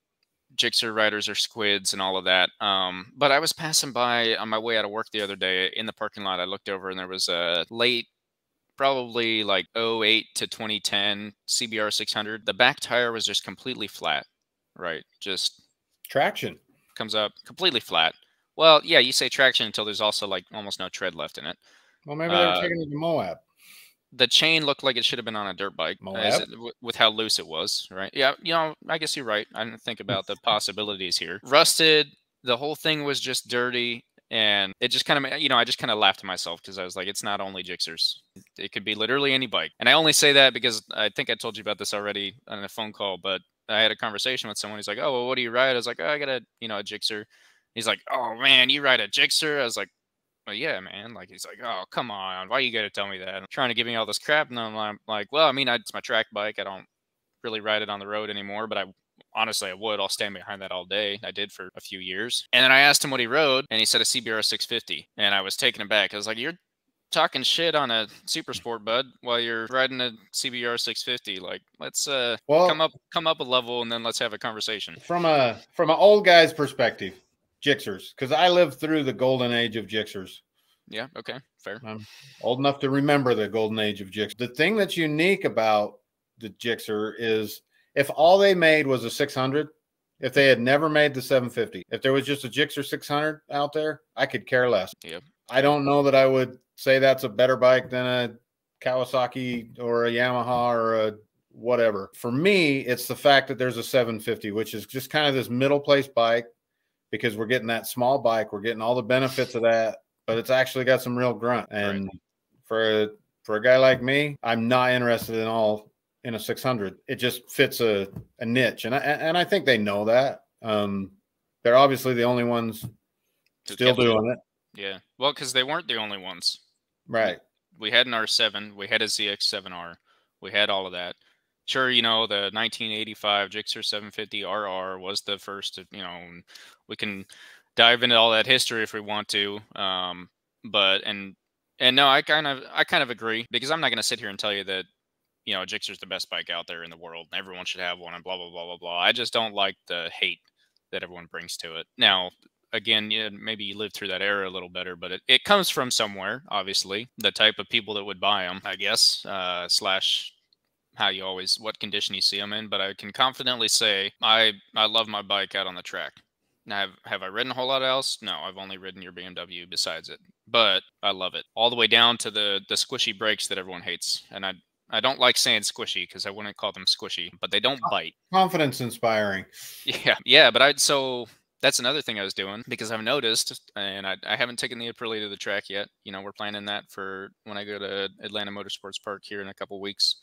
Gixxer riders are squids and all of that. But I was passing by on my way out of work the other day in the parking lot. I looked over and there was a late, probably like 08 to 2010 CBR 600. The back tire was just completely flat, right? Just traction comes up completely flat. Well, yeah, you say traction until there's also like almost no tread left in it. Well, maybe they're taking it to Moab. The chain looked like it should have been on a dirt bike with how loose it was, right? Yeah, you know, I guess you're right. I didn't think about the possibilities here. Rusted, the whole thing was just dirty, and it just kind of, you know, I just kind of laughed to myself because I was like, it's not only Gixxers. It could be literally any bike. And I only say that because I think I told you about this already on a phone call, but I had a conversation with someone. He's like, oh, well, what do you ride? I was like, oh, I got a Gixxer. He's like, oh, man, you ride a Gixxer? I was like, well, yeah, man. Like, he's like, oh, come on. Why you got to tell me that? I'm trying to give me all this crap. And I'm like, well, I mean, it's my track bike. I don't really ride it on the road anymore, but honestly, I would. I'll stand behind that all day. I did for a few years. And then I asked him what he rode, and he said a CBR 650. And I was taken aback. I was like, you're talking shit on a super sport, bud, while you're riding a CBR 650. Like, let's come up a level, and then let's have a conversation. From an old guy's perspective, Gixxers, because I lived through the golden age of Gixxers. Yeah, okay, fair. I'm old enough to remember the golden age of Gixxer. The thing that's unique about the Gixxer is if all they made was a 600, if they had never made the 750, if there was just a Gixxer 600 out there, I could care less. Yep. I don't know that I would say that's a better bike than a Kawasaki or a Yamaha or a whatever. For me, it's the fact that there's a 750, which is just kind of this middle place bike, because we're getting that small bike. We're getting all the benefits of that, but it's actually got some real grunt. And right. for a guy like me, I'm not interested in a 600. It just fits a niche. And I think they know that. They're obviously the only ones still doing it. Yeah. Well, because they weren't the only ones. Right. We had an R7. We had a ZX7R. We had all of that. Sure, you know, the 1985 Gixxer 750RR was the first, you know, we can dive into all that history if we want to. But no, I kind of agree, because I'm not going to sit here and tell you that, you know, Gixxer's the best bike out there in the world. Everyone should have one and blah, blah, blah, blah, blah. I just don't like the hate that everyone brings to it. Now, again, yeah, maybe you lived through that era a little better, but it comes from somewhere, obviously. The type of people that would buy them, I guess, slash what condition you see them in. But I can confidently say I love my bike out on the track. Now, have I ridden a whole lot else? No, I've only ridden your BMW besides it, but I love it all the way down to the squishy brakes that everyone hates. And I don't like saying squishy because I wouldn't call them squishy, but they don't bite. Confidence inspiring. Yeah. But so that's another thing I was doing, because I've noticed, and I haven't taken the Aprilia to the track yet. You know, we're planning that for when I go to Atlanta Motorsports Park here in a couple weeks.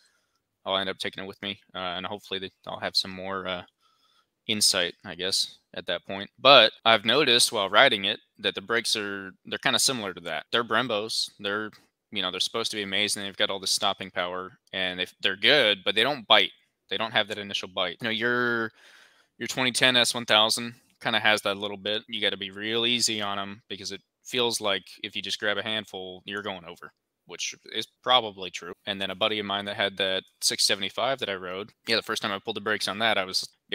I'll end up taking it with me, and hopefully I'll have some more insight, I guess, at that point. But I've noticed while riding it that the brakes they're kind of similar to that. They're Brembos. They're supposed to be amazing. They've got all this stopping power, and they're good, but they don't bite. They don't have that initial bite. You know, your 2010 S1000 kind of has that little bit. You got to be real easy on them because it feels like if you just grab a handful, you're going over, which is probably true. And then a buddy of mine that had that 675 that I rode, the first time I pulled the brakes on that, it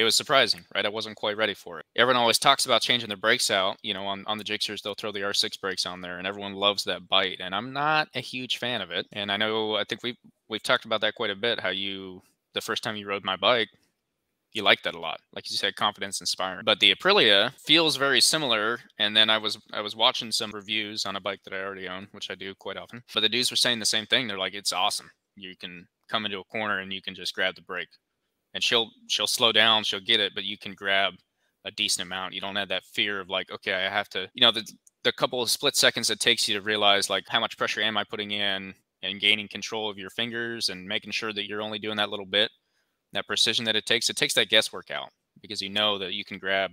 was surprising, right? I wasn't quite ready for it. Everyone always talks about changing their brakes out. On the Gixxers, they'll throw the R6 brakes on there, and everyone loves that bite. And I'm not a huge fan of it. And I think we've talked about that quite a bit, how the first time you rode my bike, you like that a lot. Like you said, confidence inspiring. But the Aprilia feels very similar. And then I was watching some reviews on a bike that I already own, which I do quite often. But the dudes were saying the same thing. They're like, it's awesome. You can come into a corner and you can just grab the brake. And she'll slow down, she'll get it, but you can grab a decent amount. You don't have that fear of like, okay, I have to, the couple of split seconds it takes you to realize like how much pressure am I putting in, and gaining control of your fingers and making sure that you're only doing that little bit. That precision that it takes that guesswork out, because you know that you can grab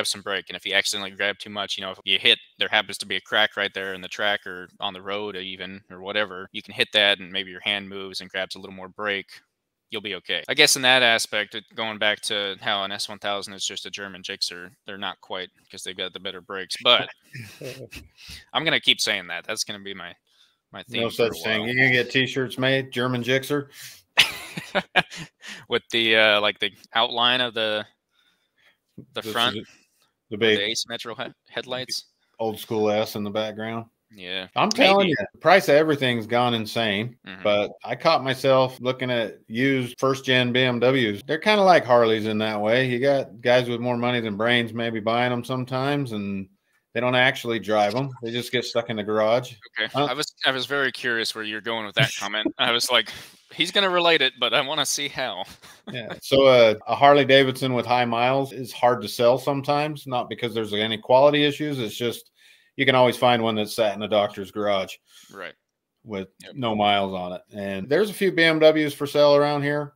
some brake, and if you accidentally grab too much, if you hit, there happens to be a crack right there in the track or on the road or whatever, you can hit that and maybe your hand moves and grabs a little more brake, you'll be okay. I guess in that aspect, going back to how an S1000 is just a German Gixxer, they're not quite, because they've got the better brakes, but I'm going to keep saying that. That's going to be my theme. No such thing. You're going to get t-shirts made, German Gixxer? With the like the outline of the front, the big asymmetrical headlights, old school S in the background. Yeah, I'm telling you, the price of everything's gone insane. But I caught myself looking at used first-gen BMWs. They're kind of like Harleys in that way. You got guys with more money than brains maybe buying them sometimes, and they don't actually drive them. They just get stuck in the garage. Okay, I was very curious where you're going with that comment. I was like, he's going to relate it, but I want to see how. Yeah. So a Harley Davidson with high miles is hard to sell sometimes, not because there's any quality issues. It's just you can always find one that's sat in a doctor's garage, right, with no miles on it. And there's a few BMWs for sale around here.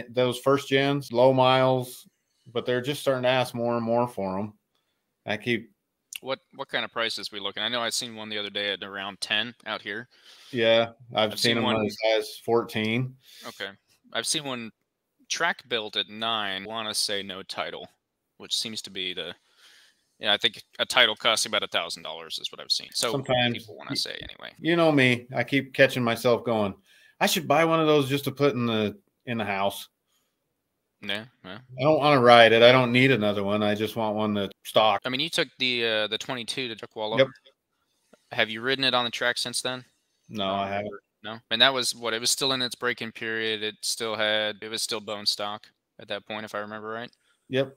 Those first gens, low miles, but they're just starting to ask more and more for them. I keep. What kind of prices we looking? I know I seen one the other day at around 10 out here. Yeah, I've seen them one as high as 14. Okay, I've seen one track built at 9. I want to say no title, which seems to be I think a title costs about $1,000 is what I've seen. So sometimes people want to say anyway. You know me, I keep catching myself going, I should buy one of those just to put in the house. Yeah. I don't want to ride it. I don't need another one. I just want one that's stock. I mean, you took the 22 to Chuckwalla. Yep. Have you ridden it on the track since then? No, I haven't. No. And that was what, it was still in its break-in period. It was still bone stock at that point, if I remember right. Yep.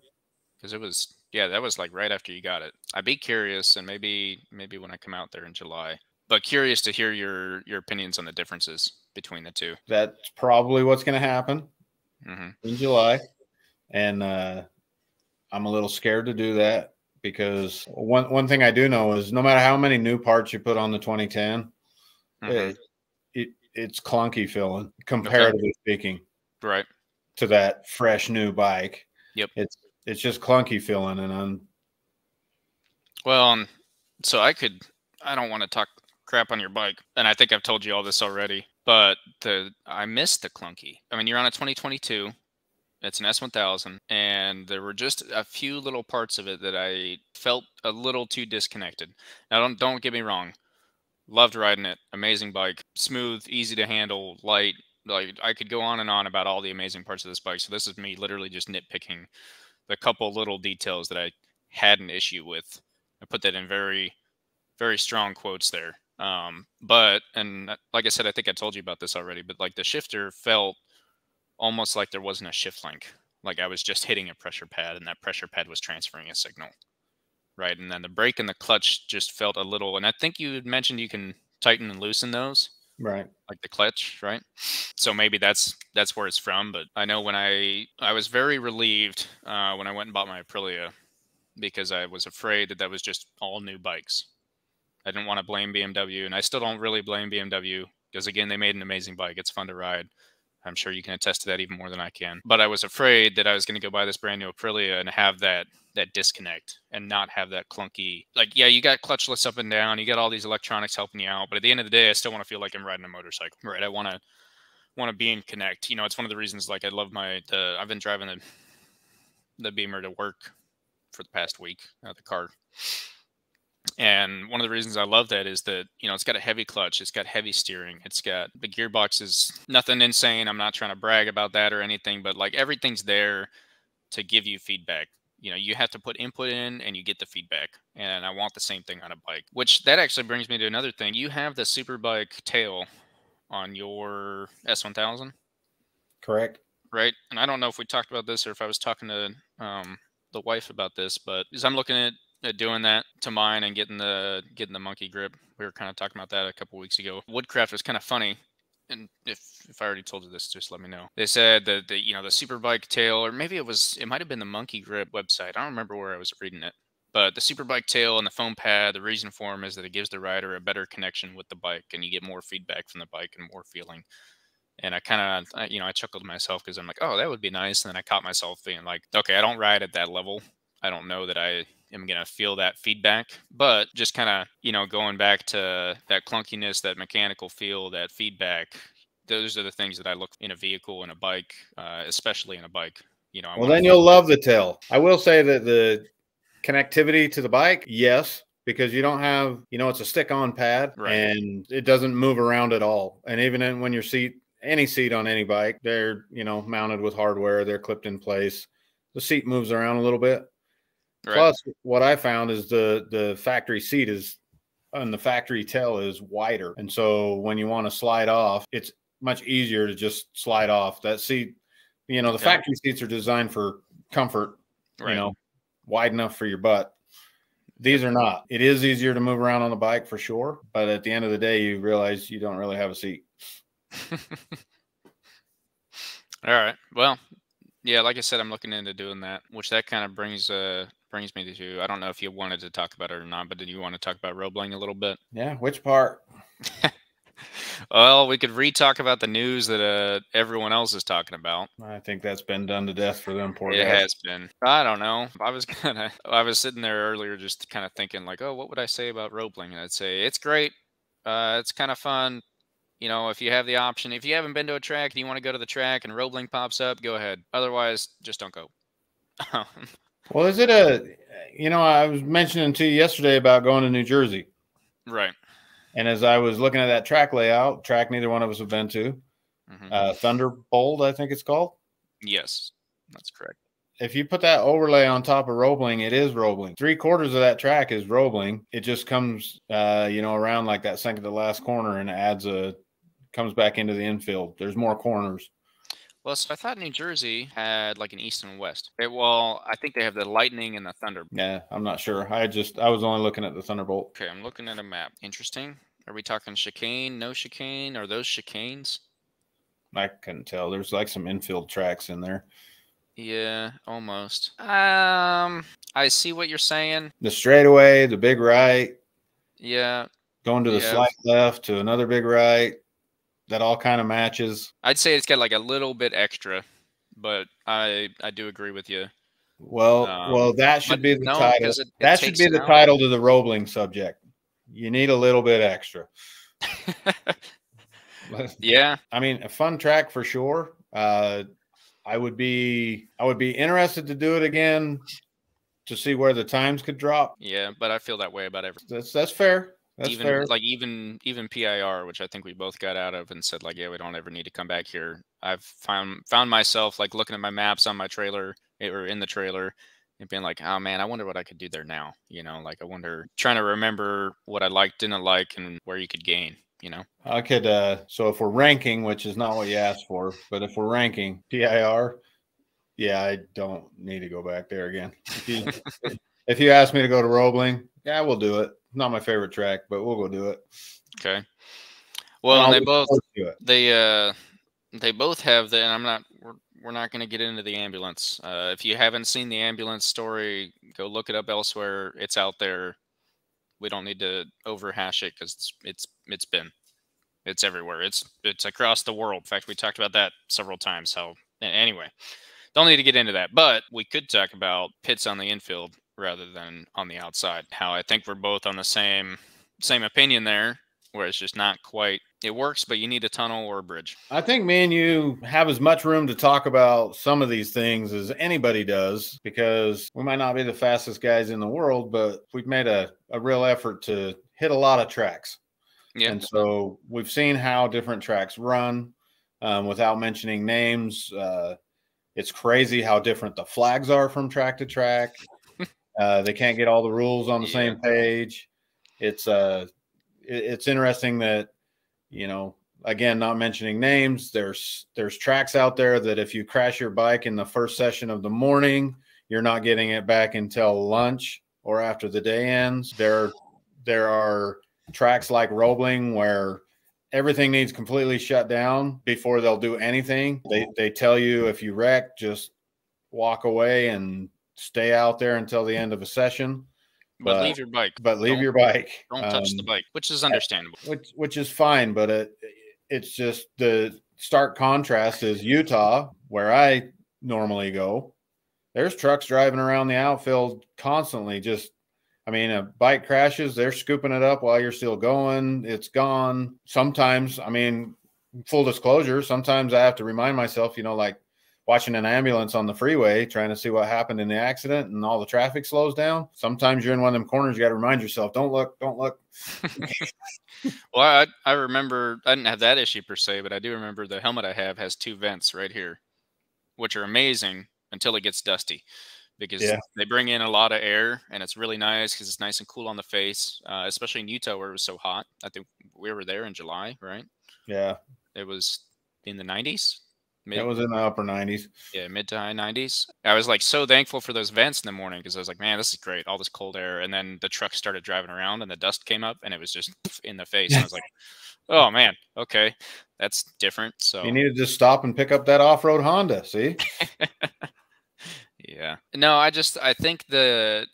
Because it was, that was like right after you got it. I'd be curious, and maybe when I come out there in July, but curious to hear your opinions on the differences between the two. That's probably what's going to happen in July. And I'm a little scared to do that, because one thing I do know is no matter how many new parts you put on the 2010, it's clunky feeling, comparatively speaking, right, to that fresh new bike. Yep. It's just clunky feeling. And so I don't want to talk crap on your bike, and I think I've told you all this already, but I miss the clunky. I mean, you're on a 2022. It's an S1000, and there were just a few little parts of it that I felt a little too disconnected. Now, don't get me wrong. Loved riding it. Amazing bike. Smooth, easy to handle, light. Like, I could go on and on about all the amazing parts of this bike. So this is me literally just nitpicking the couple little details that I had an issue with. I put that in very, very strong quotes there. But like I said, I think I told you about this already, but like the shifter felt almost like there wasn't a shift link. Like I was just hitting a pressure pad, and that pressure pad was transferring a signal. Right. And then the brake and the clutch just felt a little, and I think you had mentioned you can tighten and loosen those. Right. Like the clutch, right? So maybe that's where it's from. But I know when I was very relieved when I went and bought my Aprilia, because I was afraid that was just all new bikes. I didn't want to blame BMW, and I still don't really blame BMW, because again, they made an amazing bike. It's fun to ride. I'm sure you can attest to that even more than I can. But I was afraid that I was going to go buy this brand new Aprilia and have that disconnect and not have that clunky, like, yeah, you got clutchless up and down, you got all these electronics helping you out, but at the end of the day, I still want to feel like I'm riding a motorcycle, right? I want to be in connect. It's one of the reasons, like, I love I've been driving the Beamer to work for the past week, the car. And one of the reasons I love that is that, you know, it's got a heavy clutch, it's got heavy steering, it's got the gearbox is nothing insane. I'm not trying to brag about that or anything, but like everything's there to give you feedback. You know, you have to put input in and you get the feedback. And I want the same thing on a bike, which that actually brings me to another thing. You have the Superbike tail on your S1000. Correct. Right. And I don't know if we talked about this or if I was talking to the wife about this, but as I'm looking at doing that to mine and getting the monkey grip, we were kind of talking about that a couple weeks ago. Woodcraft was kind of funny. And if I already told you this, just let me know. They said that the Superbike tail, or maybe it might have been the Monkey Grip website. I don't remember where I was reading it, but the Superbike tail and the foam pad, the reason for them is that it gives the rider a better connection with the bike, and you get more feedback from the bike and more feeling. And I kind of, I chuckled to myself because I'm like, oh, that would be nice. And then I caught myself being like, okay, I don't ride at that level. I don't know that I am going to feel that feedback, but just kind of, going back to that clunkiness, that mechanical feel, that feedback, those are the things that I look in a vehicle and a bike, especially in a bike. Well, then you'll love the tail. I will say that the connectivity to the bike, yes, because you don't have, it's a stick-on pad, right, and it doesn't move around at all. And even when your any seat on any bike, they're, mounted with hardware, they're clipped in place. The seat moves around a little bit. Right. Plus, what I found is the factory seat and the factory tail is wider. And so when you want to slide off, it's much easier to just slide off. That seat, the factory seats are designed for comfort, right, wide enough for your butt. These are not. It is easier to move around on the bike for sure, but at the end of the day, you realize you don't really have a seat. All right. Well, yeah, like I said, I'm looking into doing that, which that kind of brings me to, I don't know if you wanted to talk about it or not, but did you want to talk about Roebling a little bit? Yeah, which part? Well, we could re-talk about the news that everyone else is talking about. I think that's been done to death for them poor guys. It has been. I don't know. I was sitting there earlier just kind of thinking like, oh, what would I say about Roebling? And I'd say it's great. It's kind of fun. If you have the option, if you haven't been to a track and you want to go to the track and Roebling pops up, go ahead. Otherwise, just don't go. Well, is it I was mentioning to you yesterday about going to New Jersey. Right. And as I was looking at that track layout, track neither one of us have been to, Thunderbolt, I think it's called. Yes, that's correct. If you put that overlay on top of Roebling, it is Roebling. 3/4 of that track is Roebling. It just comes, around like that second to last corner and comes back into the infield. There's more corners. Well, so I thought New Jersey had like an east and west. I think they have the Lightning and the Thunderbolt. Yeah, I'm not sure. I was only looking at the Thunderbolt. Okay, I'm looking at a map. Interesting. Are we talking chicane, no chicane? Are those chicanes? I couldn't tell. There's like some infield tracks in there. Yeah, almost. I see what you're saying. The straightaway, the big right. Yeah. Going to the slight left to another big right. That all kind of matches. I'd say it's got like a little bit extra, but I do agree with you. Well, that should be the title. That should be the title to the Roebling subject. You need a little bit extra. Yeah. I mean, a fun track for sure. I would be interested to do it again to see where the times could drop. Yeah, but I feel that way about everything. That's fair. That's even fair. Like even PIR, which I think we both got out of and said like, yeah, we don't ever need to come back here. I've found myself like looking at my maps on my trailer or in the trailer and being like, oh man, I wonder what I could do there now. Like I wonder, trying to remember what I liked, didn't like, and where you could gain. I could. So if we're ranking, which is not what you asked for, but if we're ranking PIR, yeah, I don't need to go back there again. If you ask me to go to Roebling, yeah, we'll do it. Not my favorite track, but we'll go do it. Okay. Well, and they both have the, and we're not going to get into the ambulance. If you haven't seen the ambulance story, go look it up elsewhere. It's out there. We don't need to overhash it because it's everywhere. It's across the world. In fact, we talked about that several times. So anyway, don't need to get into that, but we could talk about pits on the infield rather than on the outside. How I think we're both on the same opinion there, where it's just not quite It works, but you need a tunnel or a bridge. I think me and you have as much room to talk about some of these things as anybody does, because we might not be the fastest guys in the world, but we've made a real effort to hit a lot of tracks. Yeah. And so we've seen how different tracks run without mentioning names. It's crazy how different the flags are from track to track. They can't get all the rules on the same page. It's interesting that, you know, again, not mentioning names, there's tracks out there that if you crash your bike in the first session of the morning, you're not getting it back until lunch or after the day ends. There are tracks like Roebling where everything needs completely shut down before they'll do anything. They tell you if you wreck, just walk away and stay out there until the end of a session. But leave your bike. But leave your bike. Don't touch the bike, which is understandable. Which is fine, but it's just the stark contrast is Utah, where I normally go. There's trucks driving around the outfield constantly. Just, I mean, a bike crashes, they're scooping it up while you're still going. It's gone. Sometimes, I mean, full disclosure, sometimes I have to remind myself, you know, like watching an ambulance on the freeway, trying to see what happened in the accident and all the traffic slows down. Sometimes you're in one of them corners, you got to remind yourself, don't look. Well, I remember, I didn't have that issue per se, but I do remember the helmet I have has 2 vents right here, which are amazing until it gets dusty, because they bring in a lot of air and it's really nice because it's nice and cool on the face, especially in Utah where it was so hot. I think we were there in July, right? Yeah. It was in the 90s. It was in the upper 90s. Yeah, mid to high 90s. I was like so thankful for those vents in the morning because I was like, man, this is great, all this cold air. And then the truck started driving around and the dust came up and it was just in the face. And I was like, oh man, okay, that's different. So you needed to stop and pick up that off-road Honda. See? Yeah. No, I think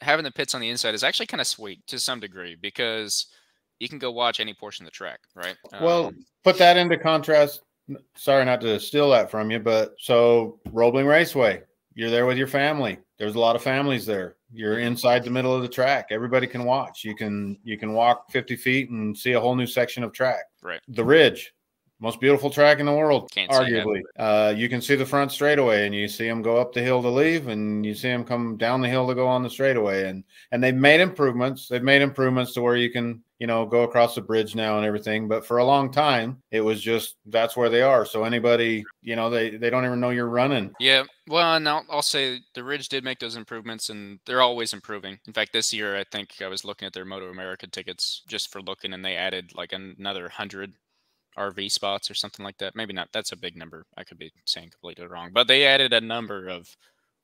having the pits on the inside is actually kind of sweet to some degree because you can go watch any portion of the track, right? Well, put that into contrast. Sorry not to steal that from you, but so Roebling Raceway, you're there with your family. There's a lot of families there. You're inside the middle of the track. Everybody can watch. You can walk 50 feet and see a whole new section of track. Right. The Ridge, most beautiful track in the world, Can't arguably. You can see the front straightaway, and you see them go up the hill to leave, and you see them come down the hill to go on the straightaway. And they've made improvements. They've made improvements to where you can, you know, go across the bridge now and everything. But for a long time, it was just that's where they are. So anybody, you know, they don't even know you're running. Yeah. Well, and I'll say the Ridge did make those improvements, and they're always improving. In fact, this year, I think I was looking at their Moto America tickets just for looking, and they added like another 100 RV spots or something like that. Maybe not. That's a big number. I could be saying completely wrong, but they added a number of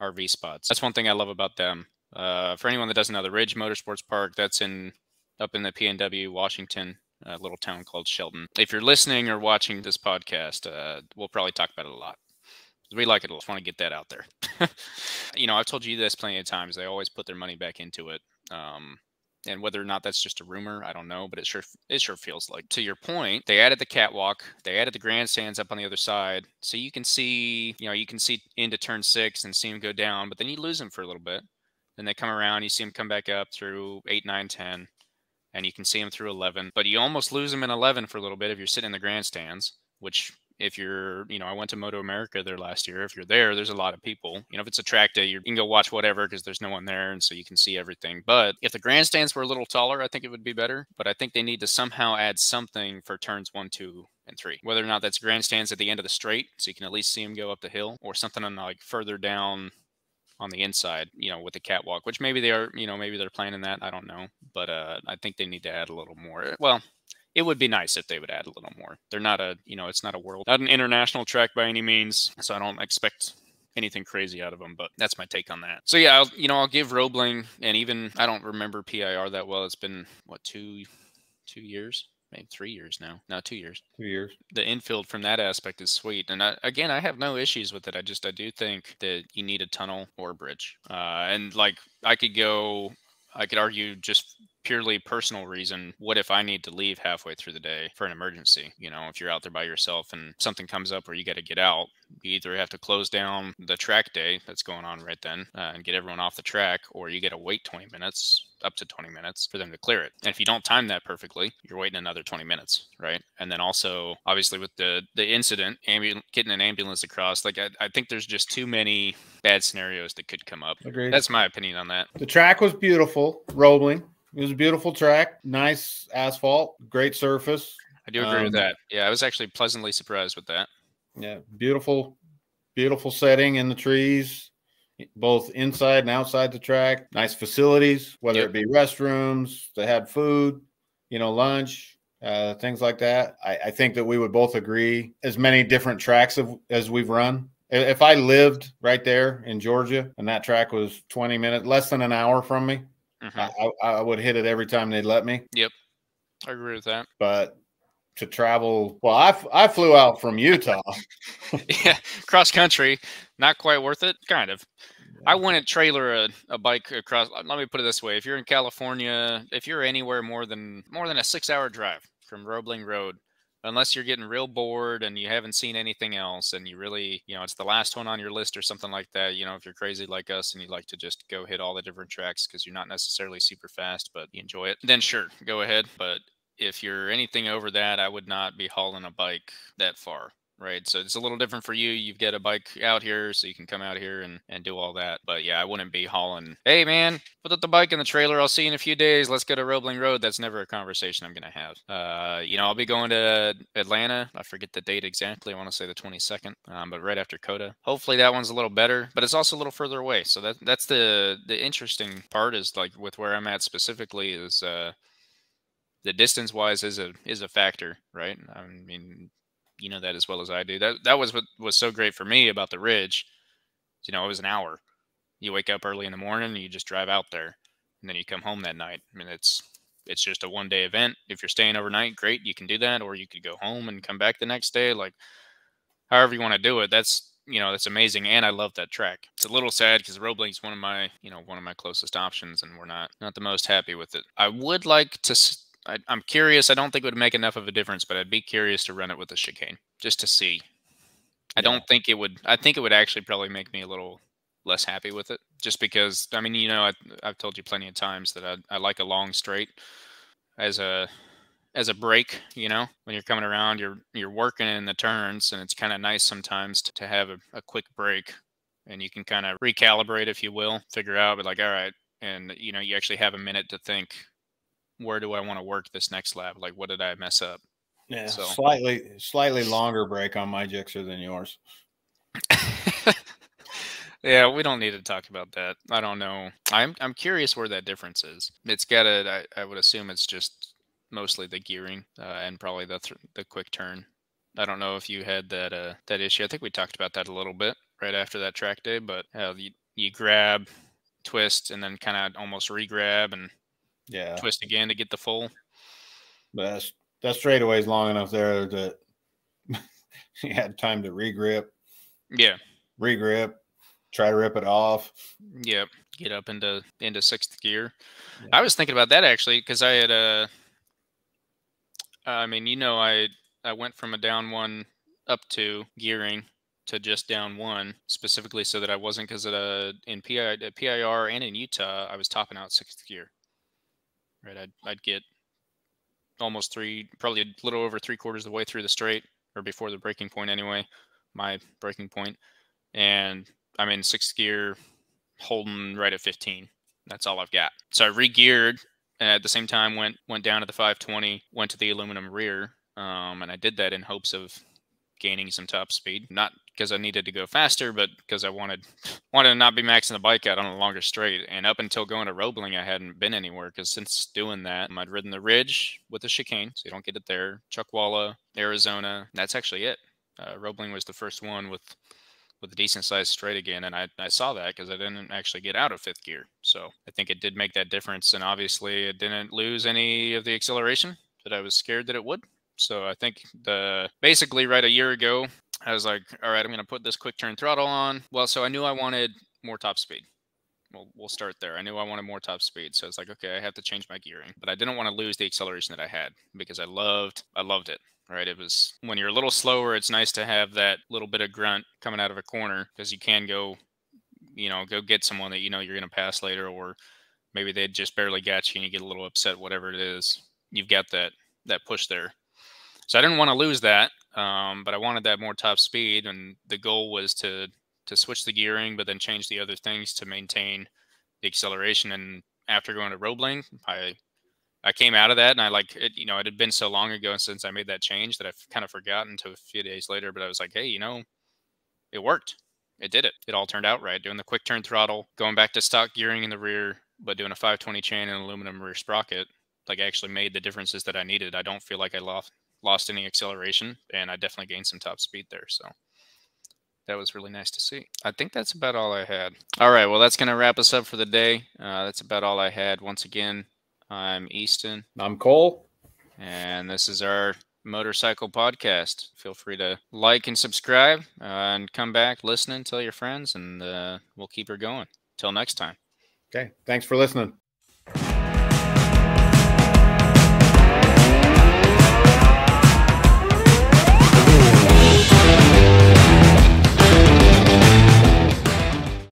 RV spots. That's one thing I love about them. For anyone that doesn't know, the Ridge Motorsports Park, that's up in the PNW, Washington, a little town called Shelton. If you're listening or watching this podcast, we'll probably talk about it a lot. We like it a lot. Just want to get that out there. You know, I've told you this plenty of times. They always put their money back into it. And whether or not that's just a rumor, I don't know, but it sure feels like. To your point, they added the catwalk, they added the grandstands up on the other side, so you can see, you know, you can see into turn 6 and see them go down, but then you lose them for a little bit. Then they come around, you see them come back up through 8, 9, 10, and you can see them through 11. But you almost lose them in 11 for a little bit if you're sitting in the grandstands, which if you're, you know, I went to Moto America there last year. If you're there's a lot of people. You know, if it's a track day, you can go watch whatever because there's no one there, and so you can see everything. But if the grandstands were a little taller, I think it would be better. But I think they need to somehow add something for turns 1, 2, and 3. Whether or not that's grandstands at the end of the straight, so you can at least see them go up the hill, or something on like further down on the inside, you know, with the catwalk, which maybe they are, you know, maybe they're planning that. I don't know. But I think they need to add a little more. Well, it would be nice if they would add a little more. They're not it's not an international track by any means, so I don't expect anything crazy out of them, but that's my take on that. So yeah, I'll give Roebling, and even, I don't remember PIR that well. It's been, what, 2 years? Maybe 3 years now. No, 2 years. 2 years. The infield from that aspect is sweet. And I have no issues with it. I do think that you need a tunnel or a bridge. And like, I could argue just purely personal reason. What if I need to leave halfway through the day for an emergency? You know, if you're out there by yourself and something comes up where you got to get out, you either have to close down the track day that's going on right then and get everyone off the track, or you got to wait 20 minutes up to 20 minutes for them to clear it. And if you don't time that perfectly, you're waiting another 20 minutes, right? And then also, obviously, with the incident, getting an ambulance across, like I think there's just too many bad scenarios that could come up. Agreed. That's my opinion on that. The track was beautiful, Roebling. It was a beautiful track, nice asphalt, great surface. I do agree with that. Yeah, I was actually pleasantly surprised with that. Yeah, beautiful setting in the trees, both inside and outside the track. Nice facilities, whether it be restrooms, they had food, lunch, things like that. I think that we would both agree as many different tracks as we've run. If I lived right there in Georgia and that track was 20 minutes, less than an hour from me, I would hit it every time they'd let me. Yep, I agree with that. But to travel, well, I flew out from Utah. Yeah, cross country, not quite worth it. Kind of. I wouldn't trailer a bike across. Let me put it this way: if you're in California, if you're anywhere more than a 6-hour drive from Roebling Road, unless you're getting real bored and you haven't seen anything else, and you really, it's the last one on your list or something like that. If you're crazy like us and you like to just go hit all the different tracks because you're not necessarily super fast, but you enjoy it, then sure, go ahead. But if you're anything over that, I would not be hauling a bike that far, right? So it's a little different for you. You've got a bike out here, so you can come out here and do all that. But yeah, I wouldn't be hauling, hey man, put up the bike in the trailer. I'll see you in a few days. Let's go to Roebling Road. That's never a conversation I'm going to have. I'll be going to Atlanta. I forget the date exactly. I want to say the 22nd, but right after COTA. Hopefully that one's a little better, but it's also a little further away. So that's the interesting part is like with where I'm at specifically is, the distance wise is a factor, right? I mean, you know that as well as I do. That was what was so great for me about the Ridge. It was an hour. You wake up early in the morning and you just drive out there, and then you come home that night. I mean, it's just a one-day event. If you're staying overnight, great, you can do that, or you could go home and come back the next day. Like, however you want to do it. That's that's amazing, and I love that track. It's a little sad because Roebling's one of my closest options, and we're not the most happy with it. I would like to. I'm curious. I don't think it would make enough of a difference, but I'd be curious to run it with a chicane just to see. I don't think it would. I think it would actually probably make me a little less happy with it, just because. I mean, I've told you plenty of times that I like a long straight as a break. When you're coming around, you're working in the turns, and it's kind of nice sometimes to have a quick break, and you can kind of recalibrate, if you will, figure out, but like, all right, and you actually have a minute to think. Where do I want to work this next lap? Like, what did I mess up? Yeah, so. Slightly longer break on my Gixxer than yours. Yeah, we don't need to talk about that. I don't know. I'm curious where that difference is. It's got I would assume it's just mostly the gearing and probably the quick turn. I don't know if you had that issue. I think we talked about that a little bit right after that track day. But you grab, twist, and then kind of almost re-grab and. Yeah, twist again to get the full. But that straightaway is long enough there that you had time to regrip. Yeah, regrip, try to rip it off. Yep, get up into sixth gear. Yeah. I was thinking about that actually because I had I went from a down one up to gearing to just down one specifically so that I wasn't because in PIR and in Utah I was topping out sixth gear. Right, I'd get almost probably a little over 3/4 of the way through the straight, or before the braking point anyway, my braking point, and I'm in sixth gear, holding right at 15. That's all I've got. So I re-geared, and at the same time went down to the 520, went to the aluminum rear, and I did that in hopes of gaining some top speed, not because I needed to go faster, but because I wanted to not be maxing the bike out on a longer straight. And up until going to Roebling, I hadn't been anywhere because since doing that, I'd ridden the Ridge with a chicane, so you don't get it there. Chuckwalla, Arizona, that's actually it. Roebling was the first one with a decent sized straight again, and I saw that because I didn't actually get out of fifth gear. So I think it did make that difference, and obviously it didn't lose any of the acceleration that I was scared that it would. So I think basically right a year ago, I was like, all right, I'm going to put this quick turn throttle on. Well, so I knew I wanted more top speed. Well, we'll start there. I knew I wanted more top speed. So it's like, okay, I have to change my gearing, but I didn't want to lose the acceleration that I had because I loved it. Right. It was when you're a little slower, it's nice to have that little bit of grunt coming out of a corner because you can go get someone that you're going to pass later, or maybe they just barely got you and you get a little upset, whatever it is. You've got that push there. So I didn't want to lose that, but I wanted that more top speed, and the goal was to switch the gearing, but then change the other things to maintain the acceleration. And after going to Roebling, I came out of that, and I like it. You know, it had been so long ago since I made that change that I've kind of forgotten until a few days later. But I was like, hey, you know, it worked. It did it. It all turned out right. Doing the quick turn throttle, going back to stock gearing in the rear, but doing a 520 chain and aluminum rear sprocket, like actually made the differences that I needed. I don't feel like I lost any acceleration, and I definitely gained some top speed there. So that was really nice to see. I think that's about all I had. All right, well, that's going to wrap us up for the day. That's about all I had. Once again, I'm Easton. I'm Cole. And this is our motorcycle podcast. Feel free to like and subscribe and come back, listen, and tell your friends, and we'll keep her going. Till next time. Okay, thanks for listening.